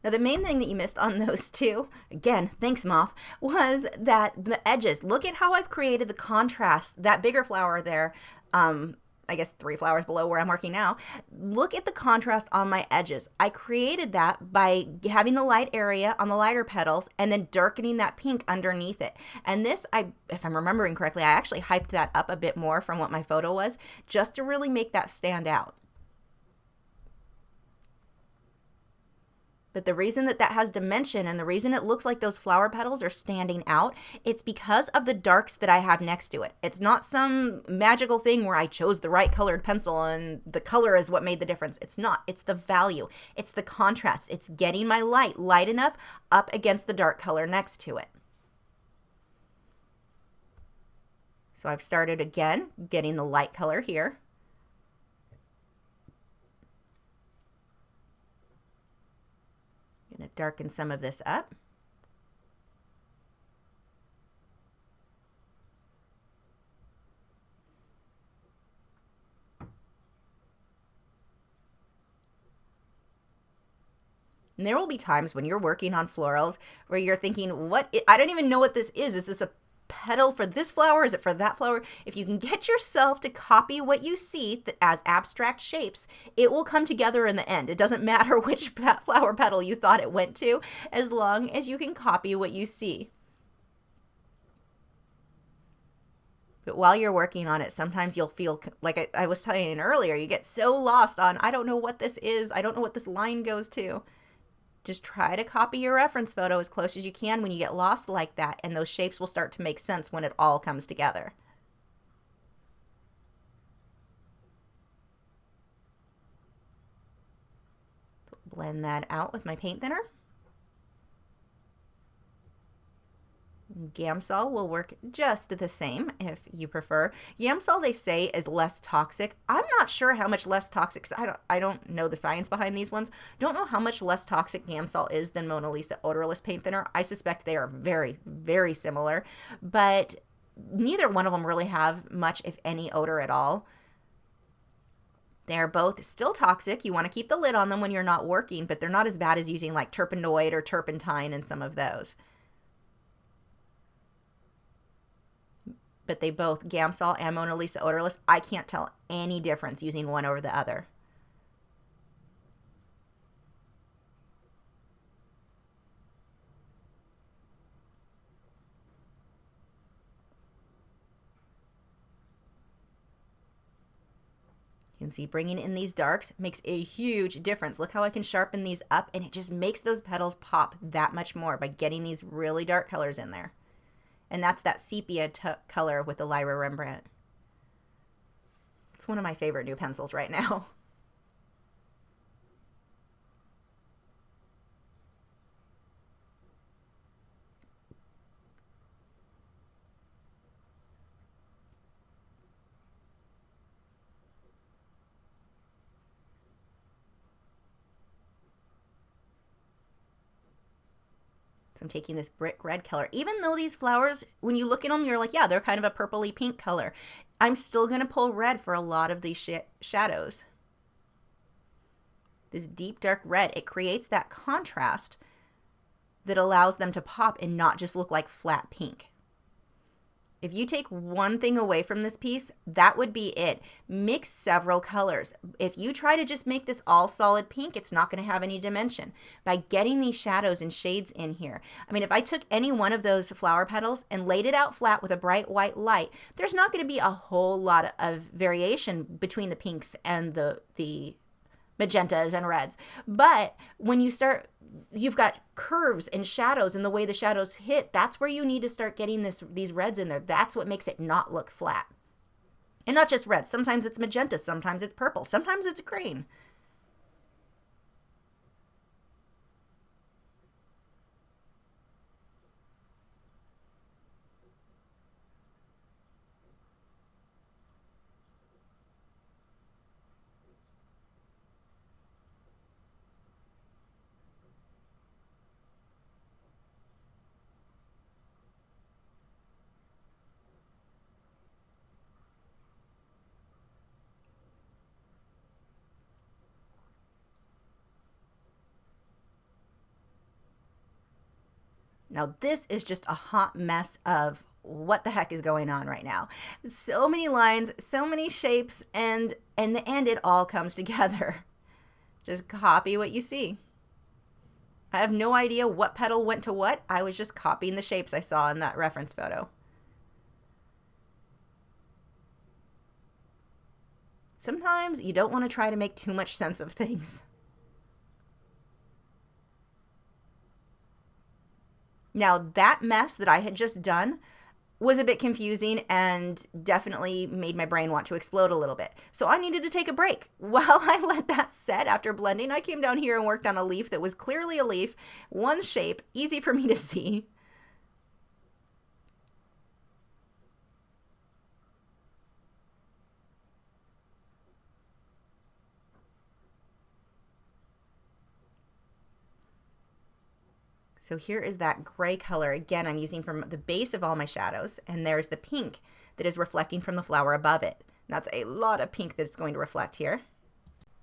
Now, the main thing that you missed on those two, again, thanks moth, was that the edges. Look at how I've created the contrast. That bigger flower there, I guess 3 flowers below where I'm working now. Look at the contrast on my edges. I created that by having the light area on the lighter petals and then darkening that pink underneath it. And this, if I'm remembering correctly, I actually hyped that up a bit more from what my photo was, just to really make that stand out. But the reason that that has dimension and the reason it looks like those flower petals are standing out, it's because of the darks that I have next to it. It's not some magical thing where I chose the right colored pencil and the color is what made the difference. It's not. It's the value. It's the contrast. It's getting my light enough up against the dark color next to it. So I've started again getting the light color here. Going to darken some of this up. And there will be times when you're working on florals where you're thinking, I don't even know what this is. Is this a petal for this flower? Is it for that flower? If you can get yourself to copy what you see as abstract shapes, it will come together in the end. It doesn't matter which flower petal you thought it went to, as long as you can copy what you see. But while you're working on it, sometimes you'll feel, like I was telling you earlier, you get so lost on, I don't know what this is. I don't know what this line goes to. Just try to copy your reference photo as close as you can when you get lost like that, and those shapes will start to make sense when it all comes together. So blend that out with my paint thinner. Gamsol will work just the same if you prefer. Gamsol, they say, is less toxic. I'm not sure how much less toxic. I don't know the science behind these ones. Don't know how much less toxic Gamsol is than Mona Lisa odorless paint thinner. I suspect they are very, very similar, but neither one of them really have much, if any, odor at all. They're both still toxic. You want to keep the lid on them when you're not working, but they're not as bad as using like turpenoid or turpentine and some of those. But they both, Gamsol and Mona Lisa odorless, I can't tell any difference using one over the other. You can see bringing in these darks makes a huge difference. Look how I can sharpen these up, and it just makes those petals pop that much more by getting these really dark colors in there. And that's that sepia color with the Lyra Rembrandt. It's one of my favorite new pencils right now. I'm taking this brick red color. Even though these flowers, when you look at them, you're like, yeah, they're kind of a purpley pink color. I'm still going to pull red for a lot of these shadows. This deep dark red, it creates that contrast that allows them to pop and not just look like flat pink. If you take one thing away from this piece, that would be it. Mix several colors. If you try to just make this all solid pink, it's not going to have any dimension. By getting these shadows and shades in here, I mean, if I took any one of those flower petals and laid it out flat with a bright white light, there's not going to be a whole lot of variation between the pinks and the magentas and reds. But when you start, you've got curves and shadows, and the way the shadows hit, that's where you need to start getting these reds in there. That's what makes it not look flat. And not just red. Sometimes it's magenta, sometimes it's purple, sometimes it's green. Now this is just a hot mess of what the heck is going on right now. So many lines, so many shapes, and in the end it all comes together. Just copy what you see. I have no idea what petal went to what. I was just copying the shapes I saw in that reference photo. Sometimes you don't want to try to make too much sense of things. Now that mess that I had just done was a bit confusing and definitely made my brain want to explode a little bit. So I needed to take a break. While I let that set after blending, I came down here and worked on a leaf that was clearly a leaf, one shape, easy for me to see. So here is that gray color. Again, I'm using from the base of all my shadows, and there's the pink that is reflecting from the flower above it. And that's a lot of pink that's going to reflect here.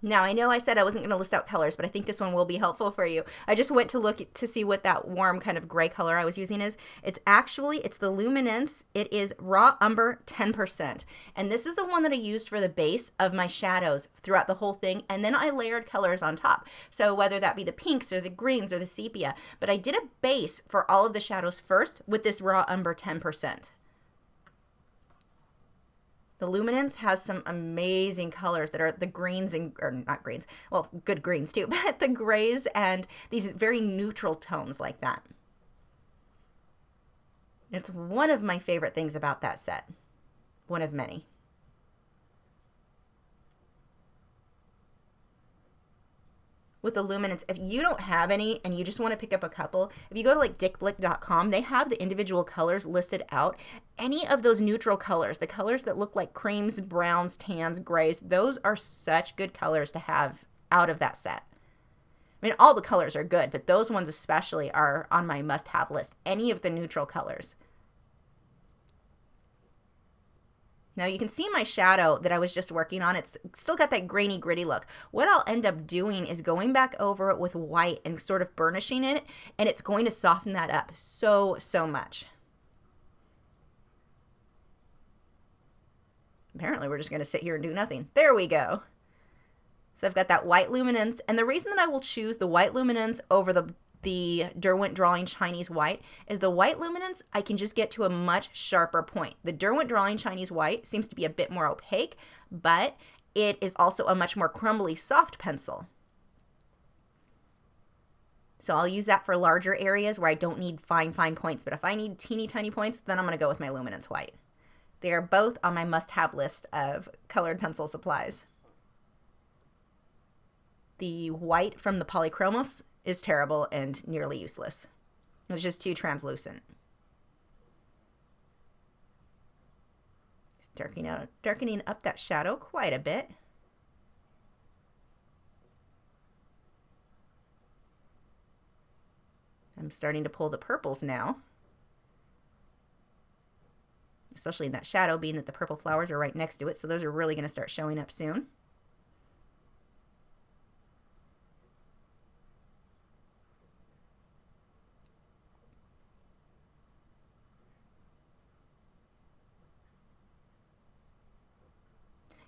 Now, I know I said I wasn't going to list out colors, but I think this one will be helpful for you. I just went to look to see what that warm kind of gray color I was using is. It's the Luminance. It is Raw Umber 10%. And this is the one that I used for the base of my shadows throughout the whole thing. And then I layered colors on top. So whether that be the pinks or the greens or the sepia. But I did a base for all of the shadows first with this Raw Umber 10%. The Luminance has some amazing colors that are the greens and, or not greens, well, good greens too, but the grays and these very neutral tones like that. It's one of my favorite things about that set. One of many. With the Luminance, if you don't have any and you just want to pick up a couple, if you go to like dickblick.com, they have the individual colors listed out. Any of those neutral colors, the colors that look like creams, browns, tans, grays, those are such good colors to have out of that set. I mean, all the colors are good, but those ones especially are on my must-have list. Any of the neutral colors. Now you can see my shadow that I was just working on. It's still got that grainy, gritty look. What I'll end up doing is going back over it with white and sort of burnishing it, and it's going to soften that up so much. Apparently we're just going to sit here and do nothing. There we go. So I've got that white Luminance, and the reason that I will choose the white Luminance over the Derwent Drawing Chinese White is the white Luminance I can just get to a much sharper point. The Derwent Drawing Chinese White seems to be a bit more opaque, but it is also a much more crumbly soft pencil. So I'll use that for larger areas where I don't need fine points, but if I need teeny tiny points, then I'm going to go with my Luminance White. They are both on my must-have list of colored pencil supplies. The white from the Polychromos is terrible and nearly useless. It's just too translucent. Darkening up that shadow quite a bit. I'm starting to pull the purples now. Especially in that shadow, being that the purple flowers are right next to it, so those are really going to start showing up soon.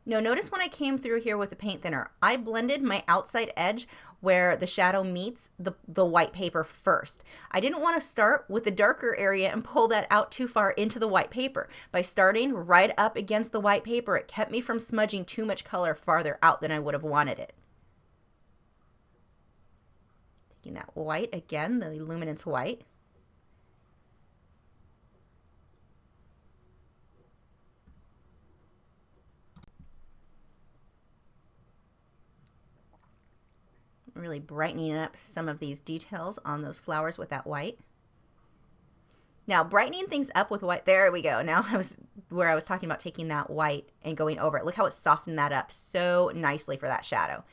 Now notice when I came through here with the paint thinner, I blended my outside edge where the shadow meets the white paper first. I didn't want to start with the darker area and pull that out too far into the white paper. By starting right up against the white paper, it kept me from smudging too much color farther out than I would have wanted it. Taking that white again, the Luminance White. Really brightening up some of these details on those flowers with that white. Now brightening things up with white, there we go. Now I was talking about taking that white and going over it. Look how it softened that up so nicely for that shadow.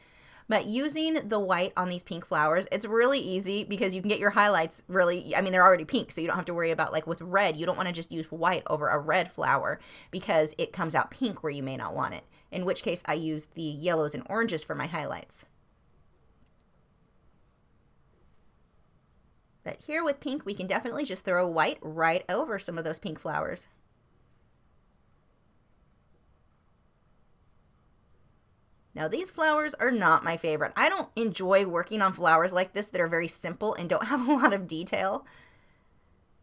But using the white on these pink flowers, it's really easy because you can get your highlights really, I mean, they're already pink, so you don't have to worry about, like with red, you don't want to just use white over a red flower because it comes out pink where you may not want it. In which case I use the yellows and oranges for my highlights. But here with pink, we can definitely just throw white right over some of those pink flowers. Now these flowers are not my favorite. I don't enjoy working on flowers like this that are very simple and don't have a lot of detail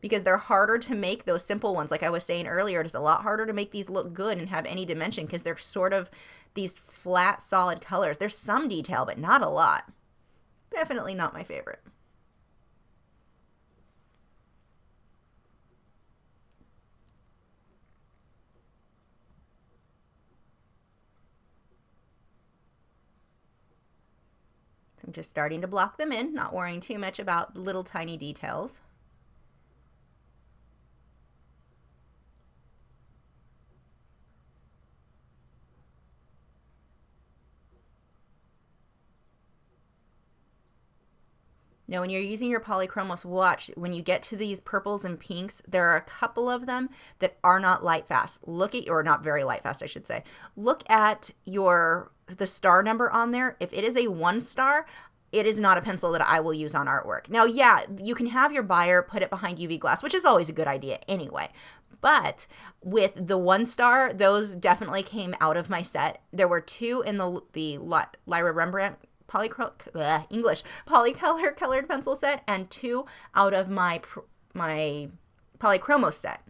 because they're harder to make, those simple ones. Like I was saying earlier, it's a lot harder to make these look good and have any dimension because they're sort of these flat, solid colors. There's some detail, but not a lot. Definitely not my favorite. I'm just starting to block them in, not worrying too much about little tiny details. Now when you're using your Polychromos, watch, when you get to these purples and pinks, there are a couple of them that are not light fast. Look at, or not very light fast, I should say. Look at your the star number on there, if it is a 1 star, it is not a pencil that I will use on artwork. Now, yeah, you can have your buyer put it behind UV glass, which is always a good idea anyway. But with the 1 star, those definitely came out of my set. There were 2 in the Lyra Rembrandt Polycolor colored pencil set, and 2 out of my Polychromos set.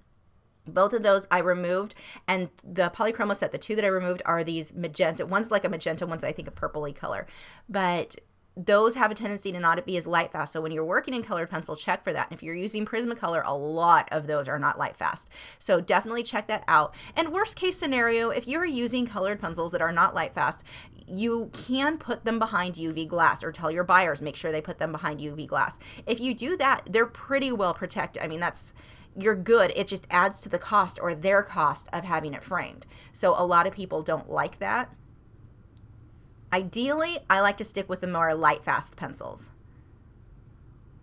Both of those I removed, and the Polychromos set, the 2 that I removed are these magenta. One's like a magenta, one's I think a purpley color. But those have a tendency to not be as light fast. So when you're working in colored pencil, check for that. And if you're using Prismacolor, a lot of those are not light fast. So definitely check that out. And worst case scenario, if you're using colored pencils that are not light fast, you can put them behind UV glass, or tell your buyers, make sure they put them behind UV glass. If you do that, they're pretty well protected. I mean, you're good. It just adds to the cost, or their cost, of having it framed. So a lot of people don't like that. Ideally, I like to stick with the more light fast pencils.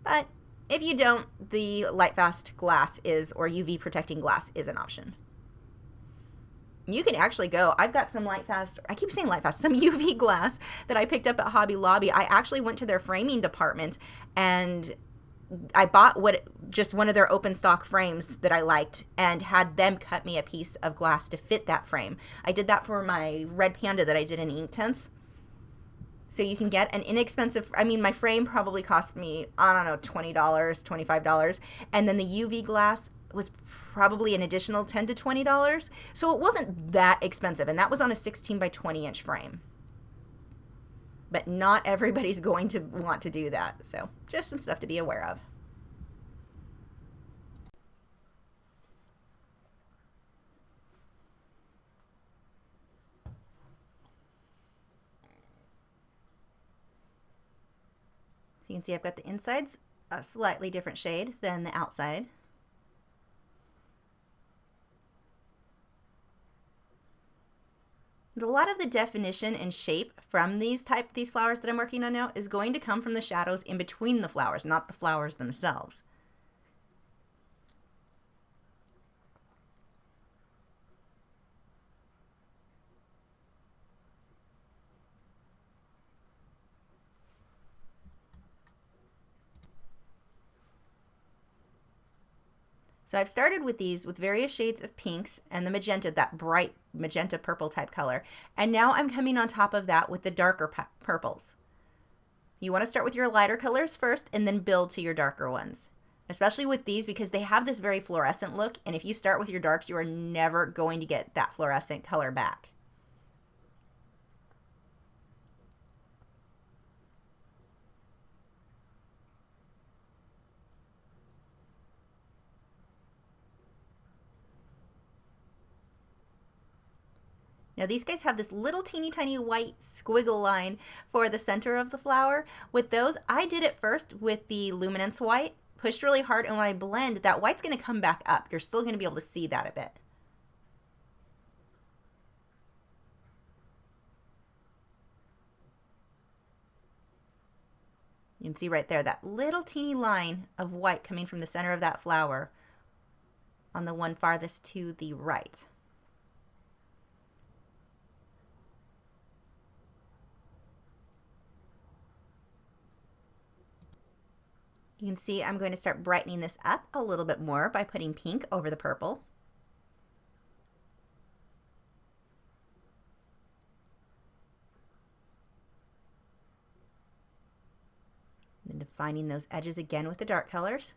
But if you don't, the light fast glass or UV protecting glass is an option. You can actually go, I've got some light fast, I keep saying light fast, some UV glass that I picked up at Hobby Lobby. I actually went to their framing department and I bought just one of their open stock frames that I liked, and had them cut me a piece of glass to fit that frame. I did that for my red panda that I did in Inktense. So you can get an inexpensive, I mean, my frame probably cost me, I don't know, $20, $25. And then the UV glass was probably an additional $10 to $20. So it wasn't that expensive. And that was on a 16 by 20 inch frame. But not everybody's going to want to do that. So just some stuff to be aware of. You can see I've got the insides a slightly different shade than the outside. And a lot of the definition and shape from these flowers that I'm working on now is going to come from the shadows in between the flowers, not the flowers themselves. So I've started with these with various shades of pinks and the magenta, that bright magenta purple type color. And now I'm coming on top of that with the darker purples. You want to start with your lighter colors first and then build to your darker ones. Especially with these, because they have this very fluorescent look. And if you start with your darks, you are never going to get that fluorescent color back. Now these guys have this little teeny tiny white squiggle line for the center of the flower. With those, I did it first with the Luminance white, pushed really hard, and when I blend, that white's going to come back up. You're still going to be able to see that a bit. You can see right there that little teeny line of white coming from the center of that flower on the one farthest to the right. You can see I'm going to start brightening this up a little bit more by putting pink over the purple. And defining those edges again with the dark colors.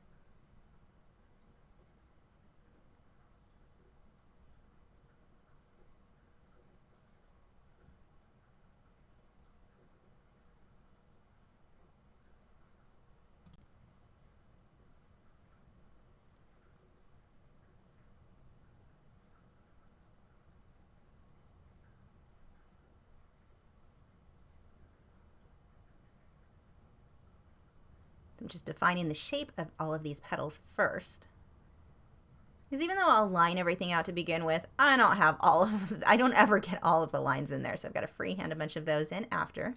I'm just defining the shape of all of these petals first. Because even though I'll line everything out to begin with, I don't ever get all of the lines in there. So I've got to freehand a bunch of those in after.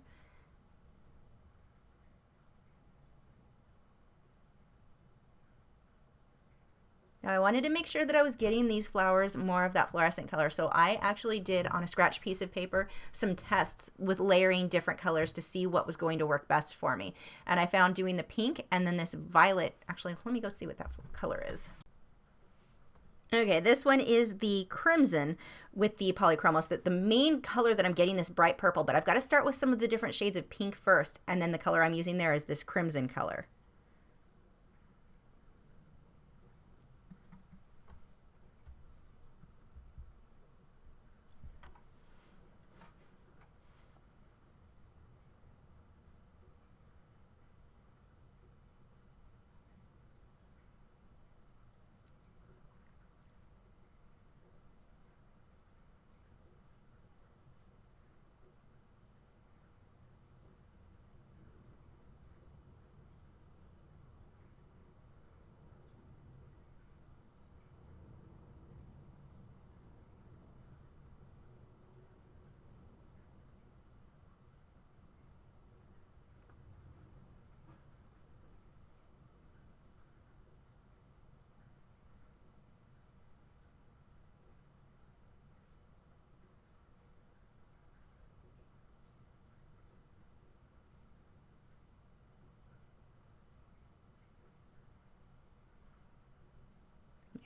Now I wanted to make sure that I was getting these flowers more of that fluorescent color, so I actually did on a scratch piece of paper some tests with layering different colors to see what was going to work best for me. And I found doing the pink and then this violet, actually let me go see what that color is. Okay, this one is the crimson with the polychromos, that the main color that I'm getting this bright purple, but I've got to start with some of the different shades of pink first, and then the color I'm using there is this crimson color.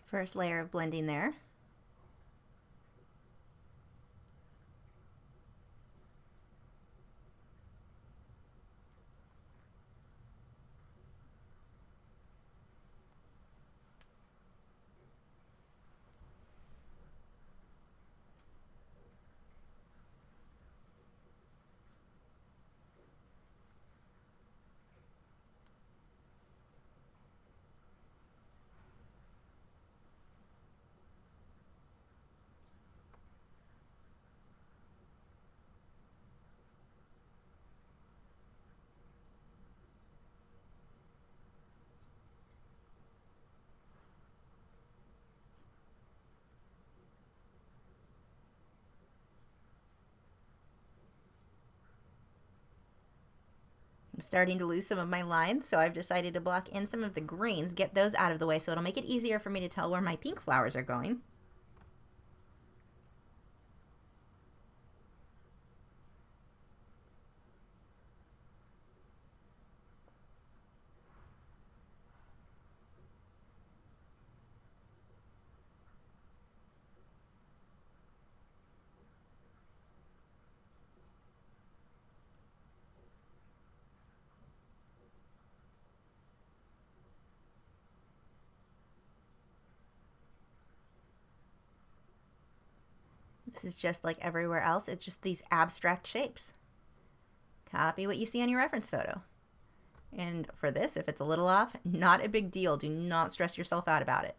First layer of blending there. I'm starting to lose some of my lines, so I've decided to block in some of the greens, get those out of the way so it'll make it easier for me to tell where my pink flowers are going. This is just like everywhere else. It's just these abstract shapes. Copy what you see on your reference photo. And for this, if it's a little off, not a big deal. Do not stress yourself out about it.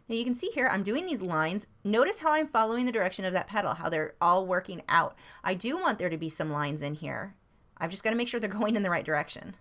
Now you can see here, I'm doing these lines. Notice how I'm following the direction of that petal, how they're all working out. I do want there to be some lines in here. I've just got to make sure they're going in the right direction.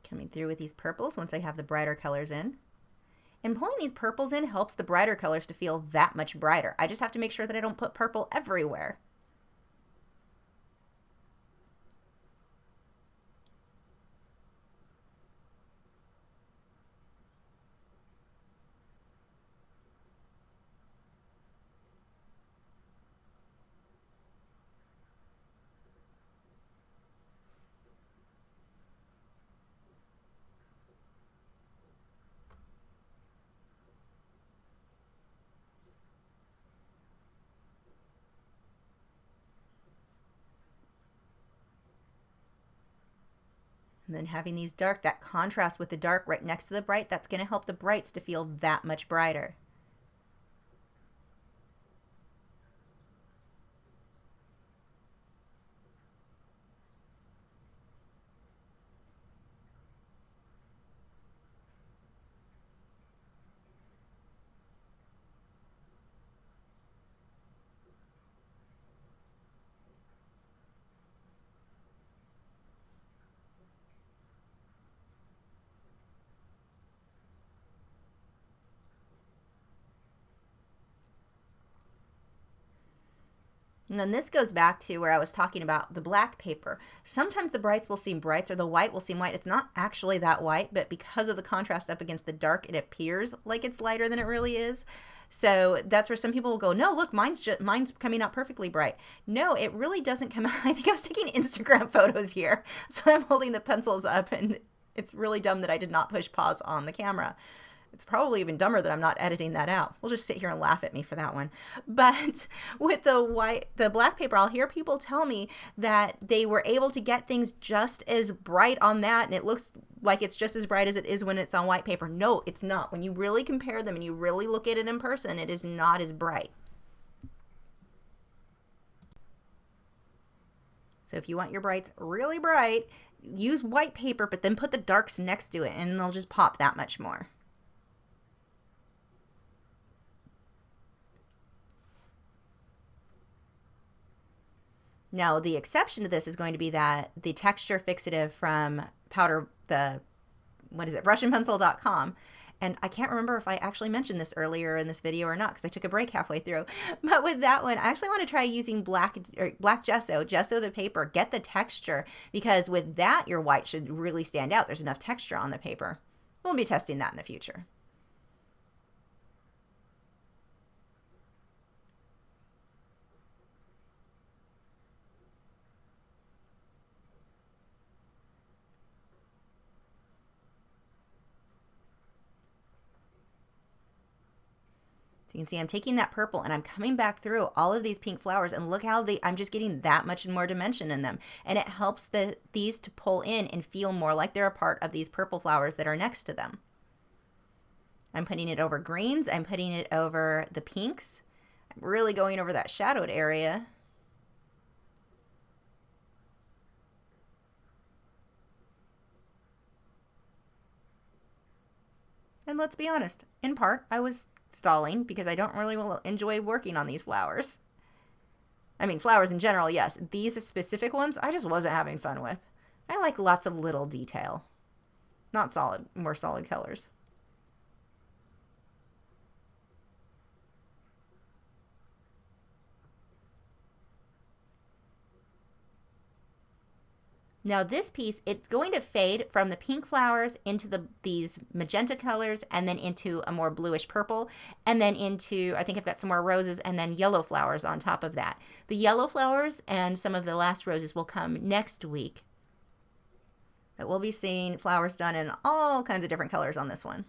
Coming through with these purples once I have the brighter colors in. And pulling these purples in helps the brighter colors to feel that much brighter. I just have to make sure that I don't put purple everywhere. And then having these dark, that contrast with the dark right next to the bright, that's going to help the brights to feel that much brighter. And then this goes back to where I was talking about the black paper. Sometimes the brights will seem brights or the white will seem white. It's not actually that white, but because of the contrast up against the dark, it appears like it's lighter than it really is. So that's where some people will go, no, look, mine's coming out perfectly bright. No, it really doesn't come out. I think I was taking Instagram photos here. So I'm holding the pencils up, and it's really dumb that I did not push pause on the camera. It's probably even dumber that I'm not editing that out. We'll just sit here and laugh at me for that one. But with the black paper, I'll hear people tell me that they were able to get things just as bright on that, and it looks like it's just as bright as it is when it's on white paper. No, it's not. When you really compare them and you really look at it in person, it is not as bright. So if you want your brights really bright, use white paper, but then put the darks next to it, and they'll just pop that much more. Now, the exception to this is going to be that the texture fixative from RussianPencil.com. And I can't remember if I actually mentioned this earlier in this video or not, because I took a break halfway through. But with that one, I actually want to try using black gesso the paper, get the texture, because with that, your white should really stand out. There's enough texture on the paper. We'll be testing that in the future. So you can see I'm taking that purple and I'm coming back through all of these pink flowers, and look how I'm just getting that much more dimension in them. And it helps these to pull in and feel more like they're a part of these purple flowers that are next to them. I'm putting it over greens. I'm putting it over the pinks. I'm really going over that shadowed area. And let's be honest, in part, I was stalling because I don't really enjoy working on these flowers. I mean, flowers in general, yes. These specific ones, I just wasn't having fun with. I like lots of little detail, not more solid colors. Now this piece, it's going to fade from the pink flowers into these magenta colors, and then into a more bluish purple, and then into, I think I've got some more roses, and then yellow flowers on top of that. The yellow flowers and some of the last roses will come next week. But we'll be seeing flowers done in all kinds of different colors on this one.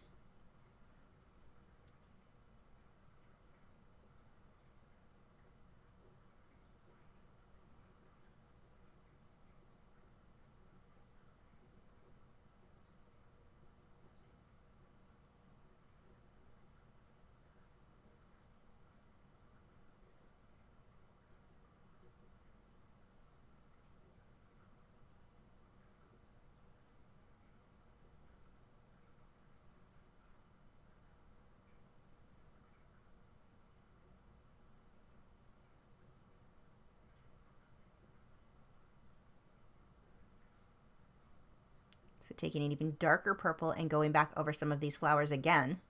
So taking an even darker purple and going back over some of these flowers again.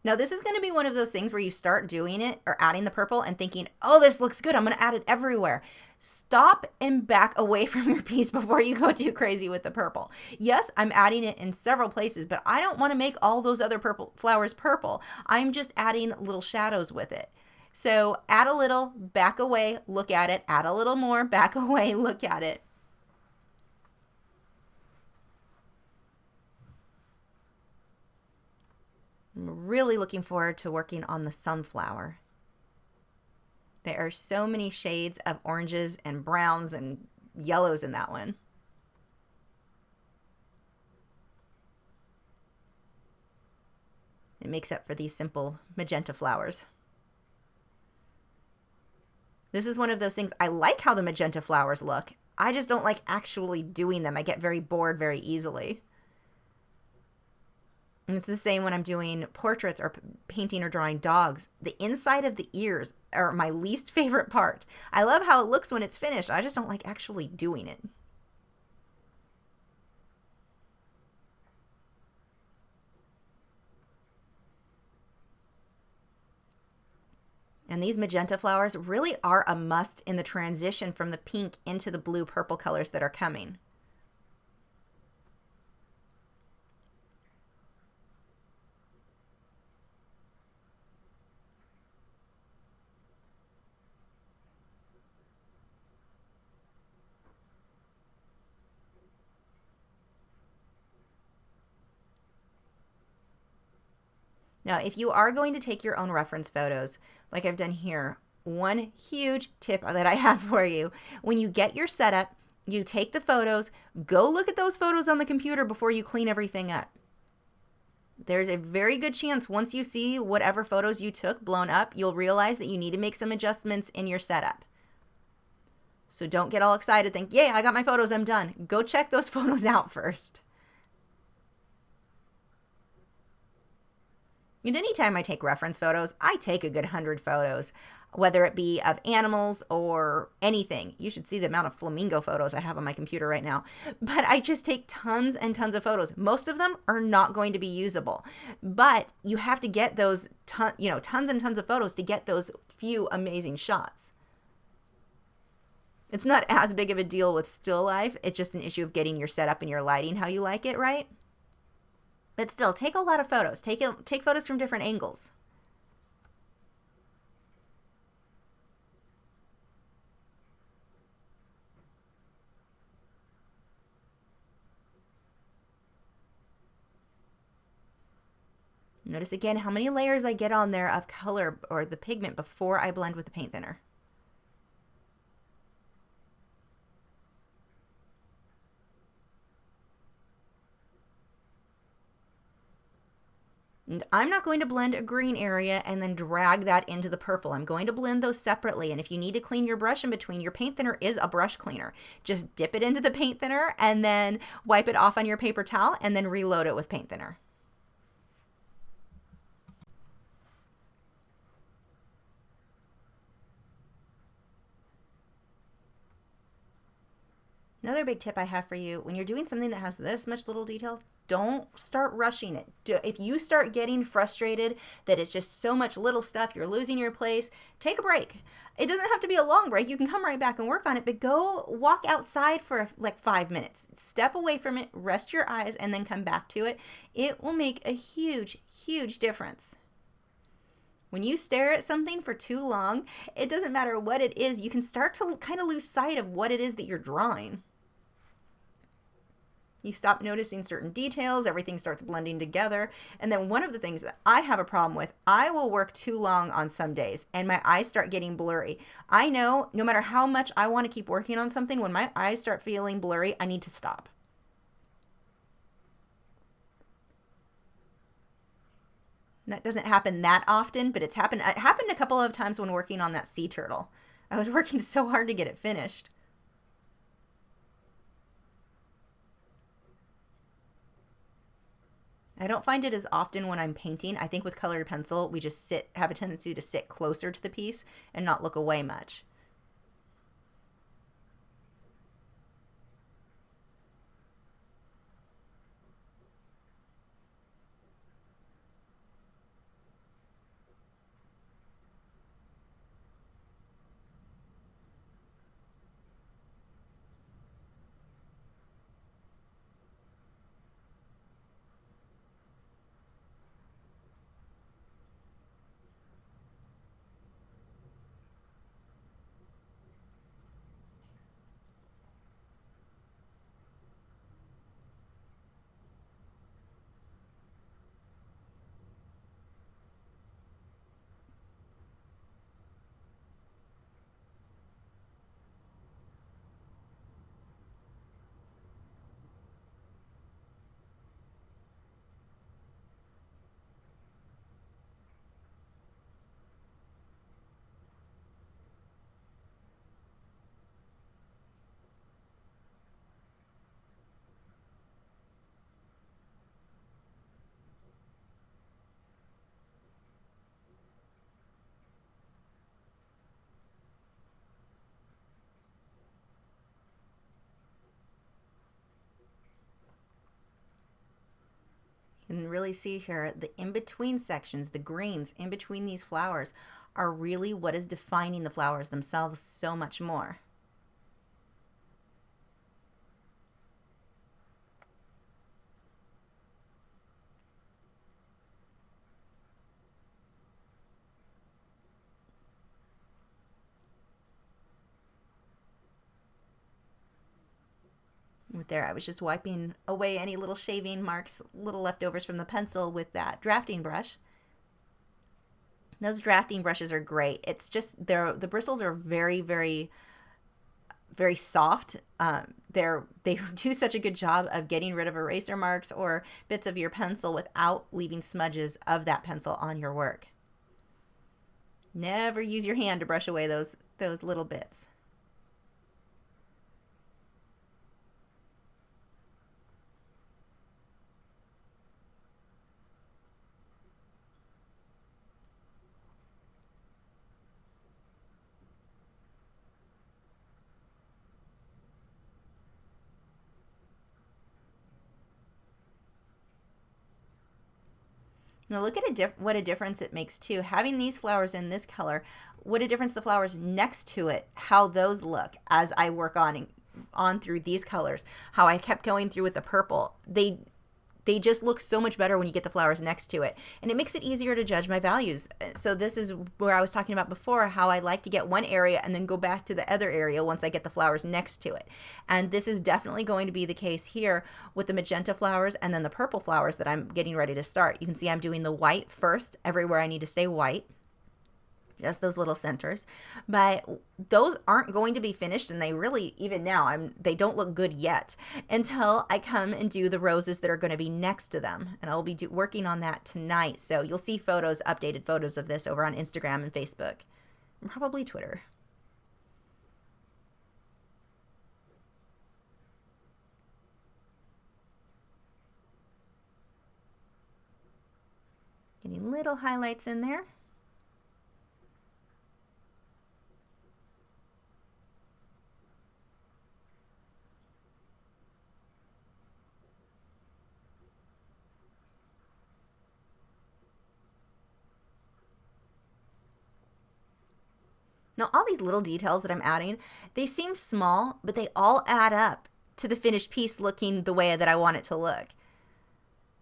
Now this is going to be one of those things where you start doing it or adding the purple and thinking, oh, this looks good, I'm going to add it everywhere. Stop and back away from your piece before you go too crazy with the purple. Yes, I'm adding it in several places, but I don't want to make all those other purple flowers purple. I'm just adding little shadows with it. So add a little, back away, look at it, add a little more, back away, look at it. I'm really looking forward to working on the sunflower. There are so many shades of oranges and browns and yellows in that one. It makes up for these simple magenta flowers. This is one of those things, I like how the magenta flowers look. I just don't like actually doing them. I get very bored very easily. And it's the same when I'm doing portraits or painting or drawing dogs. The inside of the ears are my least favorite part. I love how it looks when it's finished. I just don't like actually doing it. And these magenta flowers really are a must in the transition from the pink into the blue purple colors that are coming. Now, if you are going to take your own reference photos, like I've done here, one huge tip that I have for you, when you get your setup, you take the photos, go look at those photos on the computer before you clean everything up. There's a very good chance once you see whatever photos you took blown up, you'll realize that you need to make some adjustments in your setup. So don't get all excited, think, yay, I got my photos, I'm done. Go check those photos out first. And anytime I take reference photos, I take a good 100 photos, whether it be of animals or anything. You should see the amount of flamingo photos I have on my computer right now. But I just take tons and tons of photos. Most of them are not going to be usable, but you have to get those tons and tons of photos to get those few amazing shots. It's not as big of a deal with still life. It's just an issue of getting your setup and your lighting how you like it, right? But still, take a lot of photos. Take photos from different angles. Notice again how many layers I get on there of color or the pigment before I blend with the paint thinner. And I'm not going to blend a green area and then drag that into the purple. I'm going to blend those separately. And if you need to clean your brush in between, your paint thinner is a brush cleaner. Just dip it into the paint thinner and then wipe it off on your paper towel and then reload it with paint thinner. Another big tip I have for you, when you're doing something that has this much little detail, don't start rushing it. If you start getting frustrated that it's just so much little stuff, you're losing your place, take a break. It doesn't have to be a long break. You can come right back and work on it, but go walk outside for like 5 minutes. Step away from it, rest your eyes, and then come back to it. It will make a huge, huge difference. When you stare at something for too long, it doesn't matter what it is, you can start to kind of lose sight of what it is that you're drawing. You stop noticing certain details, everything starts blending together. And then one of the things that I have a problem with, I will work too long on some days and my eyes start getting blurry. I know no matter how much I want to keep working on something, when my eyes start feeling blurry, I need to stop. That doesn't happen that often, but it happened a couple of times when working on that sea turtle. I was working so hard to get it finished. I don't find it as often when I'm painting. I think with colored pencil, we just have a tendency to sit closer to the piece and not look away much. can really see here the in-between sections, the greens in between these flowers are really what is defining the flowers themselves so much more. There, I was just wiping away any little shaving marks, little leftovers from the pencil with that drafting brush. Those drafting brushes are great. It's just the bristles are very, very, very soft. They do such a good job of getting rid of eraser marks or bits of your pencil without leaving smudges of that pencil on your work. Never use your hand to brush away those little bits. Now look at what a difference it makes too. Having these flowers in this color, what a difference the flowers next to it, how those look as I work on through these colors. How I kept going through with the purple. They just look so much better when you get the flowers next to it. And it makes it easier to judge my values. So this is where I was talking about before, how I like to get one area and then go back to the other area once I get the flowers next to it. And this is definitely going to be the case here with the magenta flowers and then the purple flowers that I'm getting ready to start. You can see I'm doing the white first, everywhere I need to stay white. Just those little centers, but those aren't going to be finished, and they really, even now, they don't look good yet until I come and do the roses that are going to be next to them, and I'll be working on that tonight. So you'll see photos, updated photos of this over on Instagram and Facebook, and probably Twitter. Getting little highlights in there. Now, all these little details that I'm adding, they seem small, but they all add up to the finished piece looking the way that I want it to look.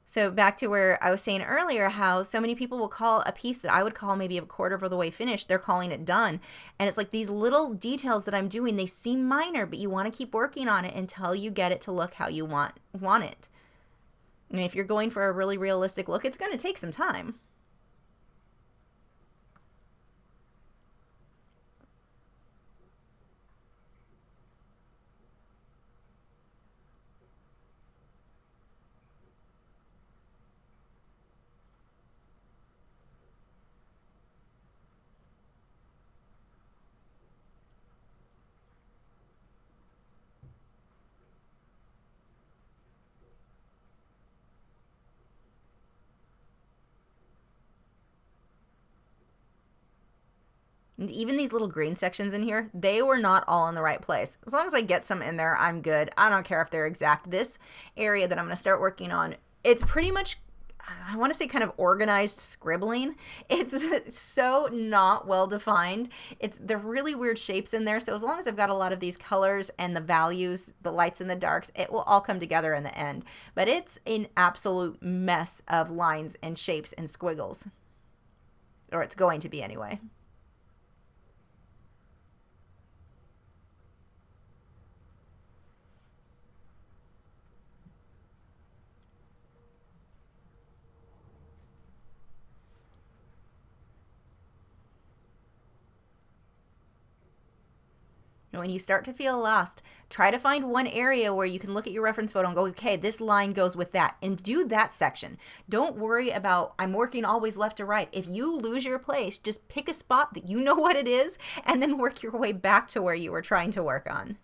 So back to where I was saying earlier, how so many people will call a piece that I would call maybe a quarter of the way finished, they're calling it done. And it's like these little details that I'm doing, they seem minor, but you want to keep working on it until you get it to look how you want it. And if you're going for a really realistic look, it's going to take some time. And even these little green sections in here, they were not all in the right place. As long as I get some in there, I'm good. I don't care if they're exact. This area that I'm going to start working on, it's pretty much, I want to say kind of organized scribbling. It's so not well defined. They're really weird shapes in there. So as long as I've got a lot of these colors and the values, the lights and the darks, it will all come together in the end. But it's an absolute mess of lines and shapes and squiggles. Or it's going to be anyway. When you start to feel lost, try to find one area where you can look at your reference photo and go, okay, this line goes with that, and do that section. Don't worry about, I'm working always left to right. If you lose your place, just pick a spot that you know what it is, and then work your way back to where you were trying to work on.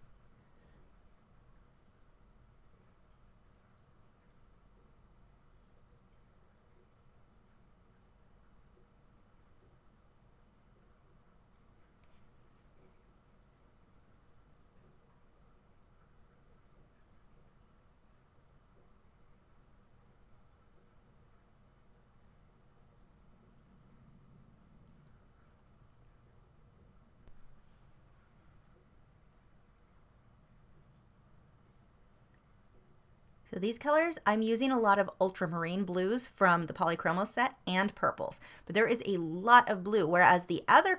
So these colors, I'm using a lot of ultramarine blues from the Polychromos set and purples, but there is a lot of blue, whereas the other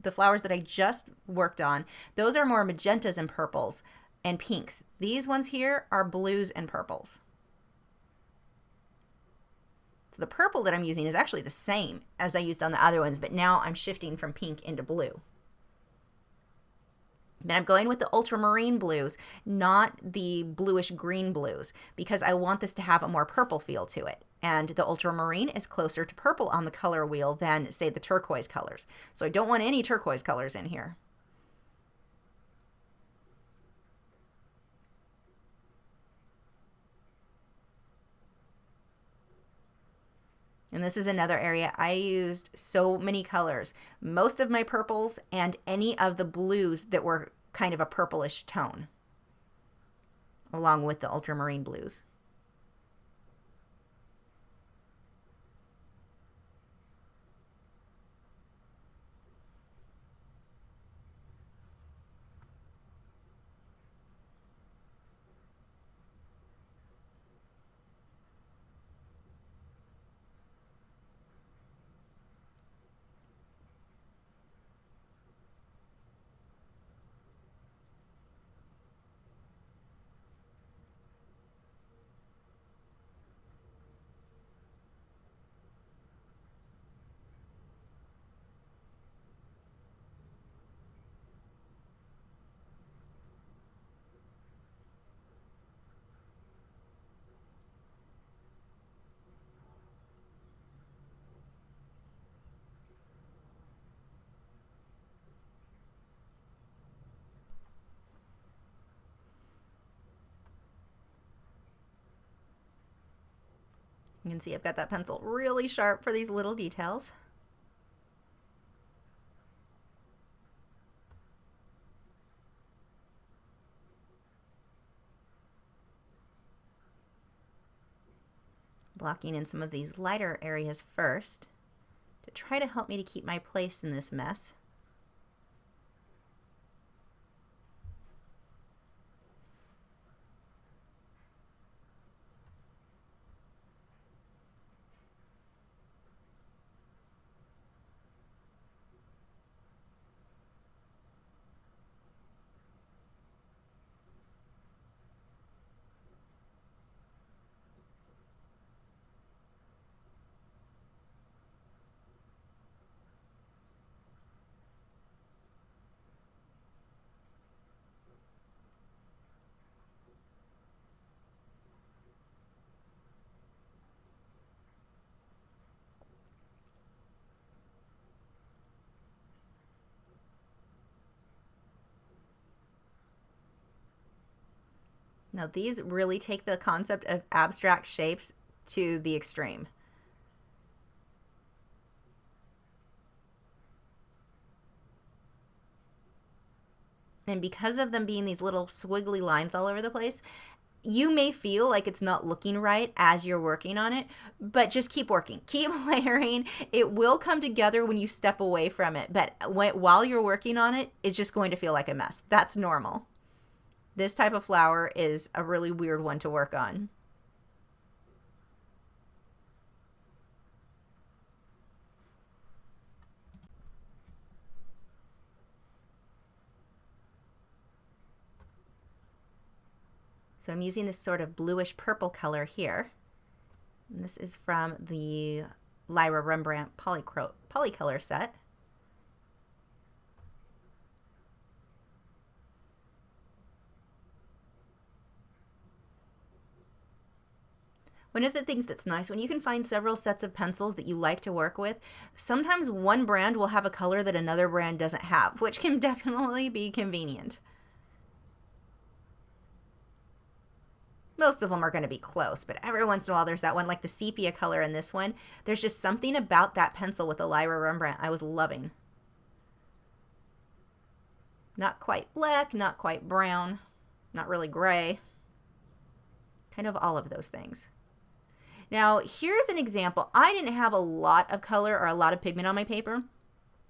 the flowers that I just worked on, those are more magentas and purples and pinks. These ones here are blues and purples. So the purple that I'm using is actually the same as I used on the other ones, but now I'm shifting from pink into blue. But I'm going with the ultramarine blues, not the bluish green blues, because I want this to have a more purple feel to it. And the ultramarine is closer to purple on the color wheel than, say, the turquoise colors. So I don't want any turquoise colors in here. And this is another area I used so many colors. Most of my purples and any of the blues that were kind of a purplish tone, along with the ultramarine blues. You can see I've got that pencil really sharp for these little details. Blocking in some of these lighter areas first to try to help me to keep my place in this mess. Now these really take the concept of abstract shapes to the extreme. And because of them being these little squiggly lines all over the place, you may feel like it's not looking right as you're working on it, but just keep working. Keep layering. It will come together when you step away from it, but while you're working on it, it's just going to feel like a mess. That's normal. This type of flower is a really weird one to work on. So I'm using this sort of bluish purple color here. And this is from the Lyra Rembrandt Polycolor set. One of the things that's nice, when you can find several sets of pencils that you like to work with, sometimes one brand will have a color that another brand doesn't have, which can definitely be convenient. Most of them are going to be close, but every once in a while there's that one, like the sepia color in this one. There's just something about that pencil with the Lyra Rembrandt I was loving. Not quite black, not quite brown, not really gray. Kind of all of those things. Now, here's an example. I didn't have a lot of color or a lot of pigment on my paper,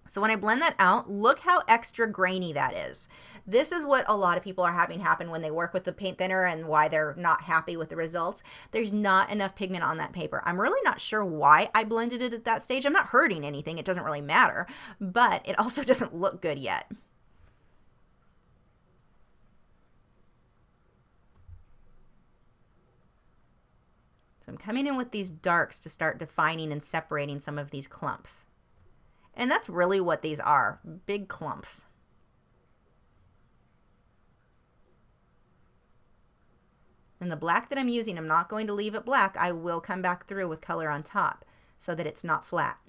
So when I blend that out, look how extra grainy that is. This is what a lot of people are having happen when they work with the paint thinner and why they're not happy with the results. There's not enough pigment on that paper. I'm really not sure why I blended it at that stage. I'm not hurting anything. It doesn't really matter, but it also doesn't look good yet. So I'm coming in with these darks to start defining and separating some of these clumps. And that's really what these are, big clumps. And the black that I'm using, I'm not going to leave it black. I will come back through with color on top so that it's not flat.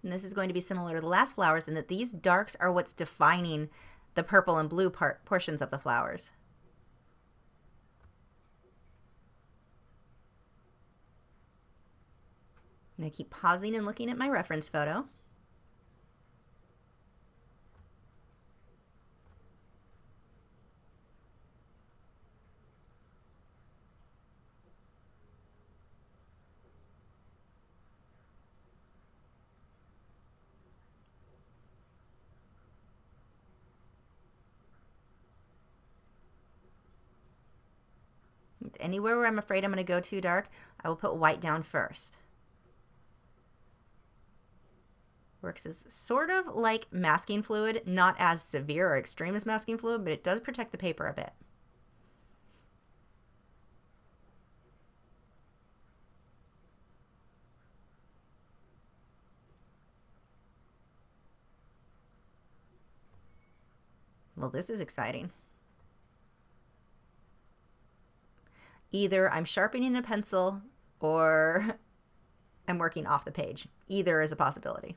And this is going to be similar to the last flowers in that these darks are what's defining the purple and blue portions of the flowers. I'm going to keep pausing and looking at my reference photo. Anywhere where I'm afraid I'm going to go too dark, I will put white down first. Works as sort of like masking fluid, not as severe or extreme as masking fluid, but it does protect the paper a bit. Well, this is exciting. Either I'm sharpening a pencil or I'm working off the page. Either is a possibility.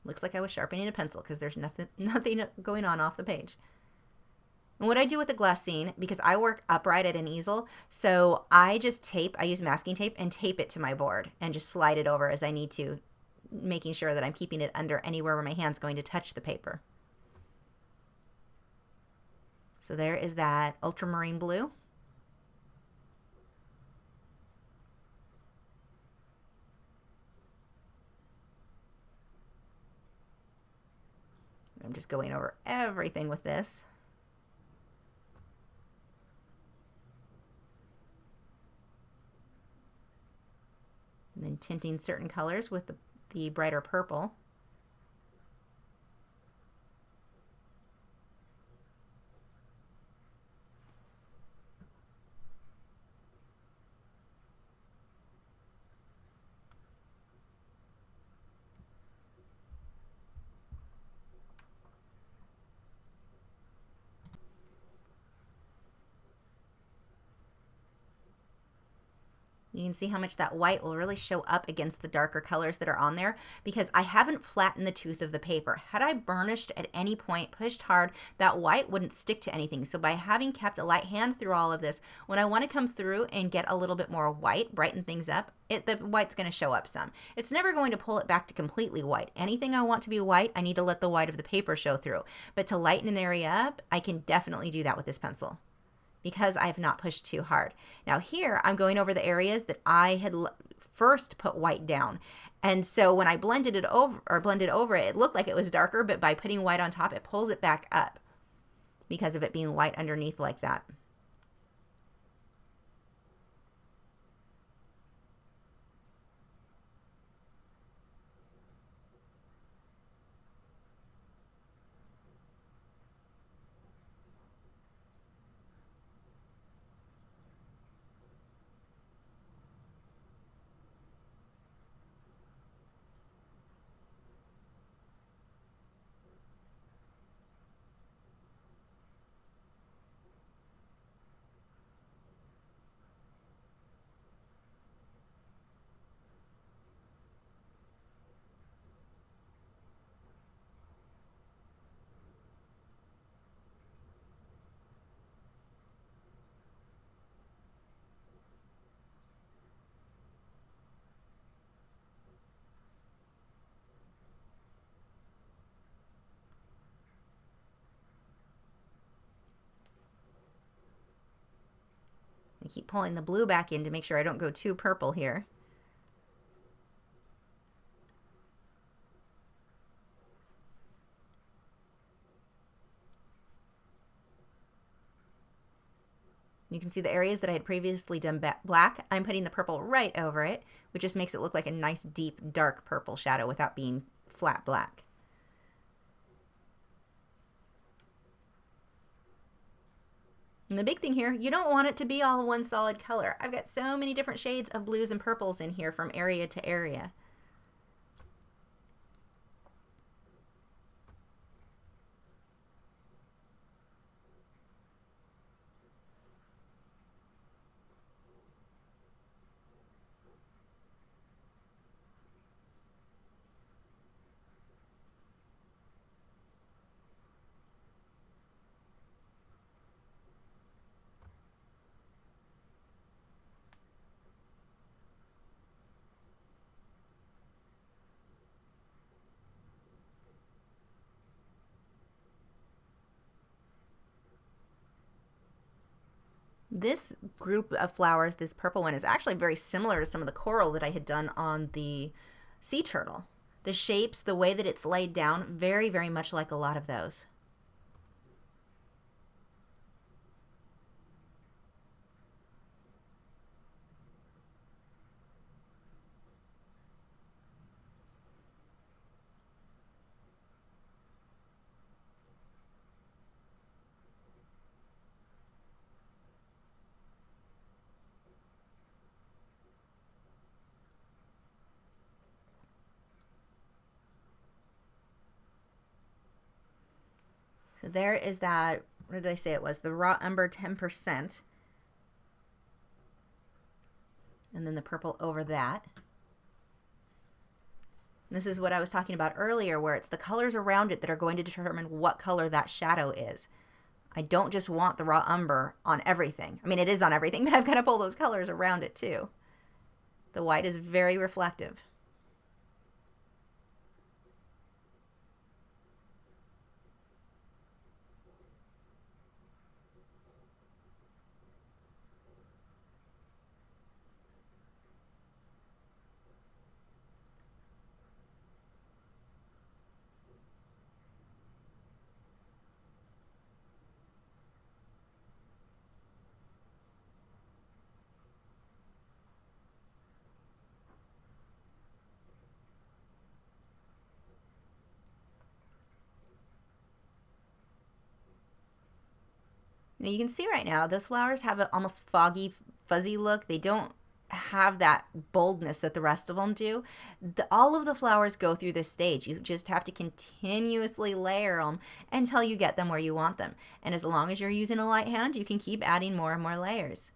Looks like I was sharpening a pencil because there's nothing going on off the page. And what I do with the glassine, because I work upright at an easel, so I just tape, I use masking tape and tape it to my board and just slide it over as I need to, making sure that I'm keeping it under anywhere where my hand's going to touch the paper. So there is that ultramarine blue. I'm just going over everything with this. And then tinting certain colors with the brighter purple. You can see how much that white will really show up against the darker colors that are on there because I haven't flattened the tooth of the paper. Had I burnished at any point, pushed hard, that white wouldn't stick to anything. So by having kept a light hand through all of this, when I want to come through and get a little bit more white, brighten things up, the white's going to show up some. It's never going to pull it back to completely white. Anything I want to be white, I need to let the white of the paper show through. But to lighten an area up, I can definitely do that with this pencil, because I have not pushed too hard. Now here, I'm going over the areas that I had first put white down. And so when I blended it over, it looked like it was darker, but by putting white on top, it pulls it back up because of it being white underneath like that. I keep pulling the blue back in to make sure I don't go too purple here. You can see the areas that I had previously done black, I'm putting the purple right over it, which just makes it look like a nice deep dark purple shadow without being flat black. And the big thing here, you don't want it to be all one solid color. I've got so many different shades of blues and purples in here from area to area. This group of flowers, this purple one, is actually very similar to some of the coral that I had done on the sea turtle. The shapes, the way that it's laid down, very, very much like a lot of those. So there is that, what did I say it was? The raw umber 10%. And then the purple over that. This is what I was talking about earlier, where it's the colors around it that are going to determine what color that shadow is. I don't just want the raw umber on everything. I mean, it is on everything, but I've got to pull those colors around it too. The white is very reflective. Now you can see right now, those flowers have an almost foggy, fuzzy look. They don't have that boldness that the rest of them do. All of the flowers go through this stage. You just have to continuously layer them until you get them where you want them. And as long as you're using a light hand, you can keep adding more and more layers.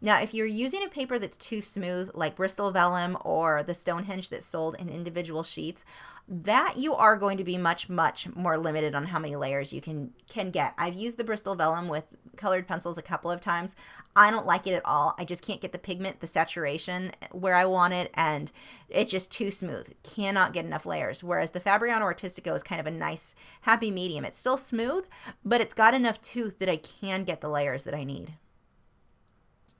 Now, if you're using a paper that's too smooth, like Bristol Vellum or the Stonehenge that's sold in individual sheets, that you are going to be much, much more limited on how many layers you can get. I've used the Bristol Vellum with colored pencils a couple of times. I don't like it at all. I just can't get the pigment, the saturation where I want it, and it's just too smooth. Cannot get enough layers. Whereas the Fabriano Artistico is kind of a nice, happy medium. It's still smooth, but it's got enough tooth that I can get the layers that I need.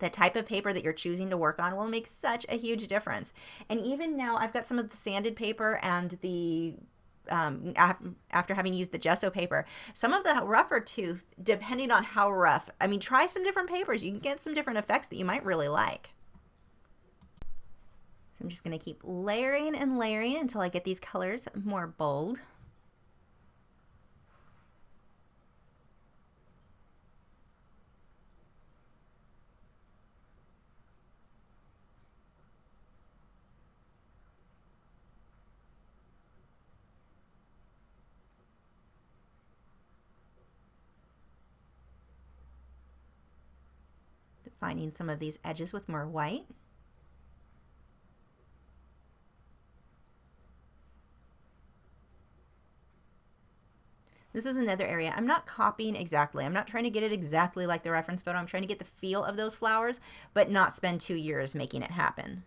The type of paper that you're choosing to work on will make such a huge difference. And even now, I've got some of the sanded paper and the, after having used the gesso paper, some of the rougher tooth, depending on how rough, I mean, try some different papers. You can get some different effects that you might really like. So I'm just going to keep layering and layering until I get these colors more bold. Defining some of these edges with more white. This is another area. I'm not copying exactly. I'm not trying to get it exactly like the reference photo. I'm trying to get the feel of those flowers, but not spend 2 years making it happen.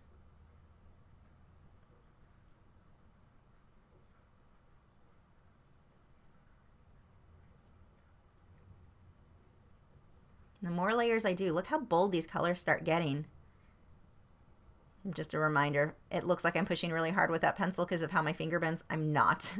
The more layers I do, look how bold these colors start getting. Just a reminder, it looks like I'm pushing really hard with that pencil because of how my finger bends. I'm not.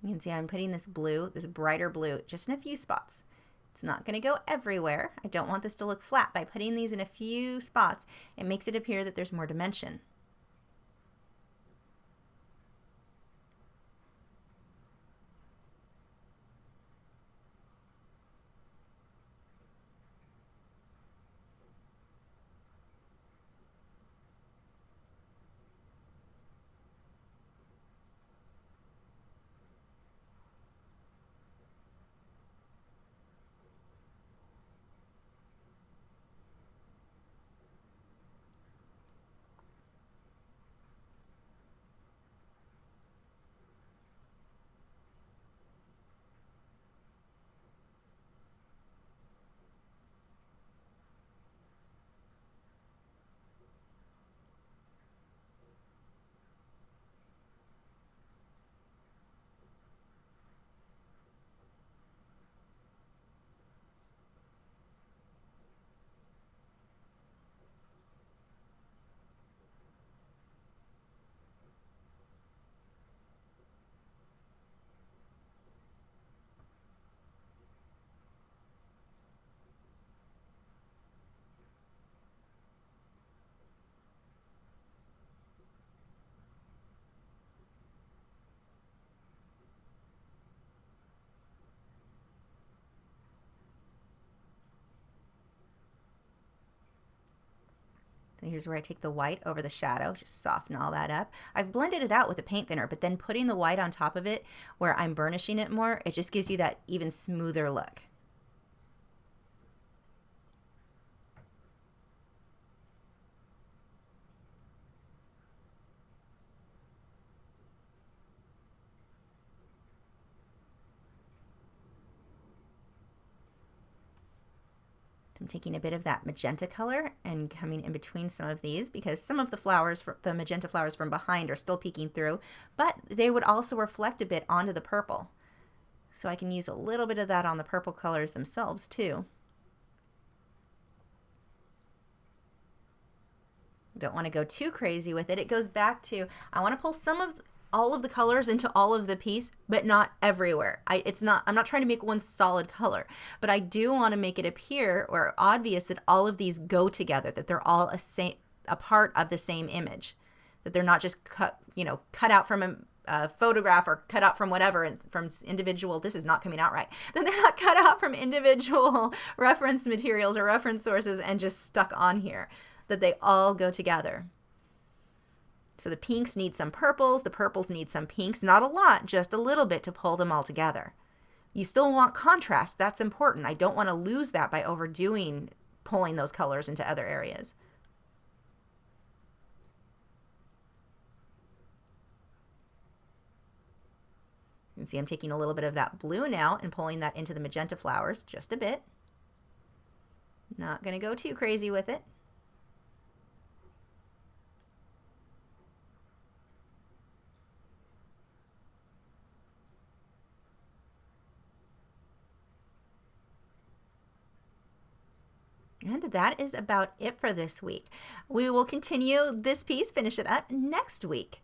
You can see I'm putting this blue, this brighter blue, just in a few spots. It's not going to go everywhere. I don't want this to look flat. By putting these in a few spots, it makes it appear that there's more dimension. So here's where I take the white over the shadow, just soften all that up. I've blended it out with a paint thinner, but then putting the white on top of it where I'm burnishing it more, it just gives you that even smoother look. I'm taking a bit of that magenta color and coming in between some of these because some of the flowers, the magenta flowers from behind are still peeking through, but they would also reflect a bit onto the purple. So I can use a little bit of that on the purple colors themselves too. Don't want to go too crazy with it. It goes back to, I want to pull all of the colors into all of the piece, but not everywhere. I'm not trying to make one solid color, but I do want to make it appear or obvious that all of these go together, that they're all a part of the same image, that they're not just cut out from a photograph or cut out from whatever, and from individual, this is not coming out right, that they're not cut out from individual reference materials or reference sources and just stuck on here, that they all go together. So the pinks need some purples, the purples need some pinks, not a lot, just a little bit to pull them all together. You still want contrast, that's important. I don't want to lose that by overdoing pulling those colors into other areas. You can see I'm taking a little bit of that blue now and pulling that into the magenta flowers, just a bit. Not going to go too crazy with it. And that is about it for this week. We will continue this piece, finish it up next week.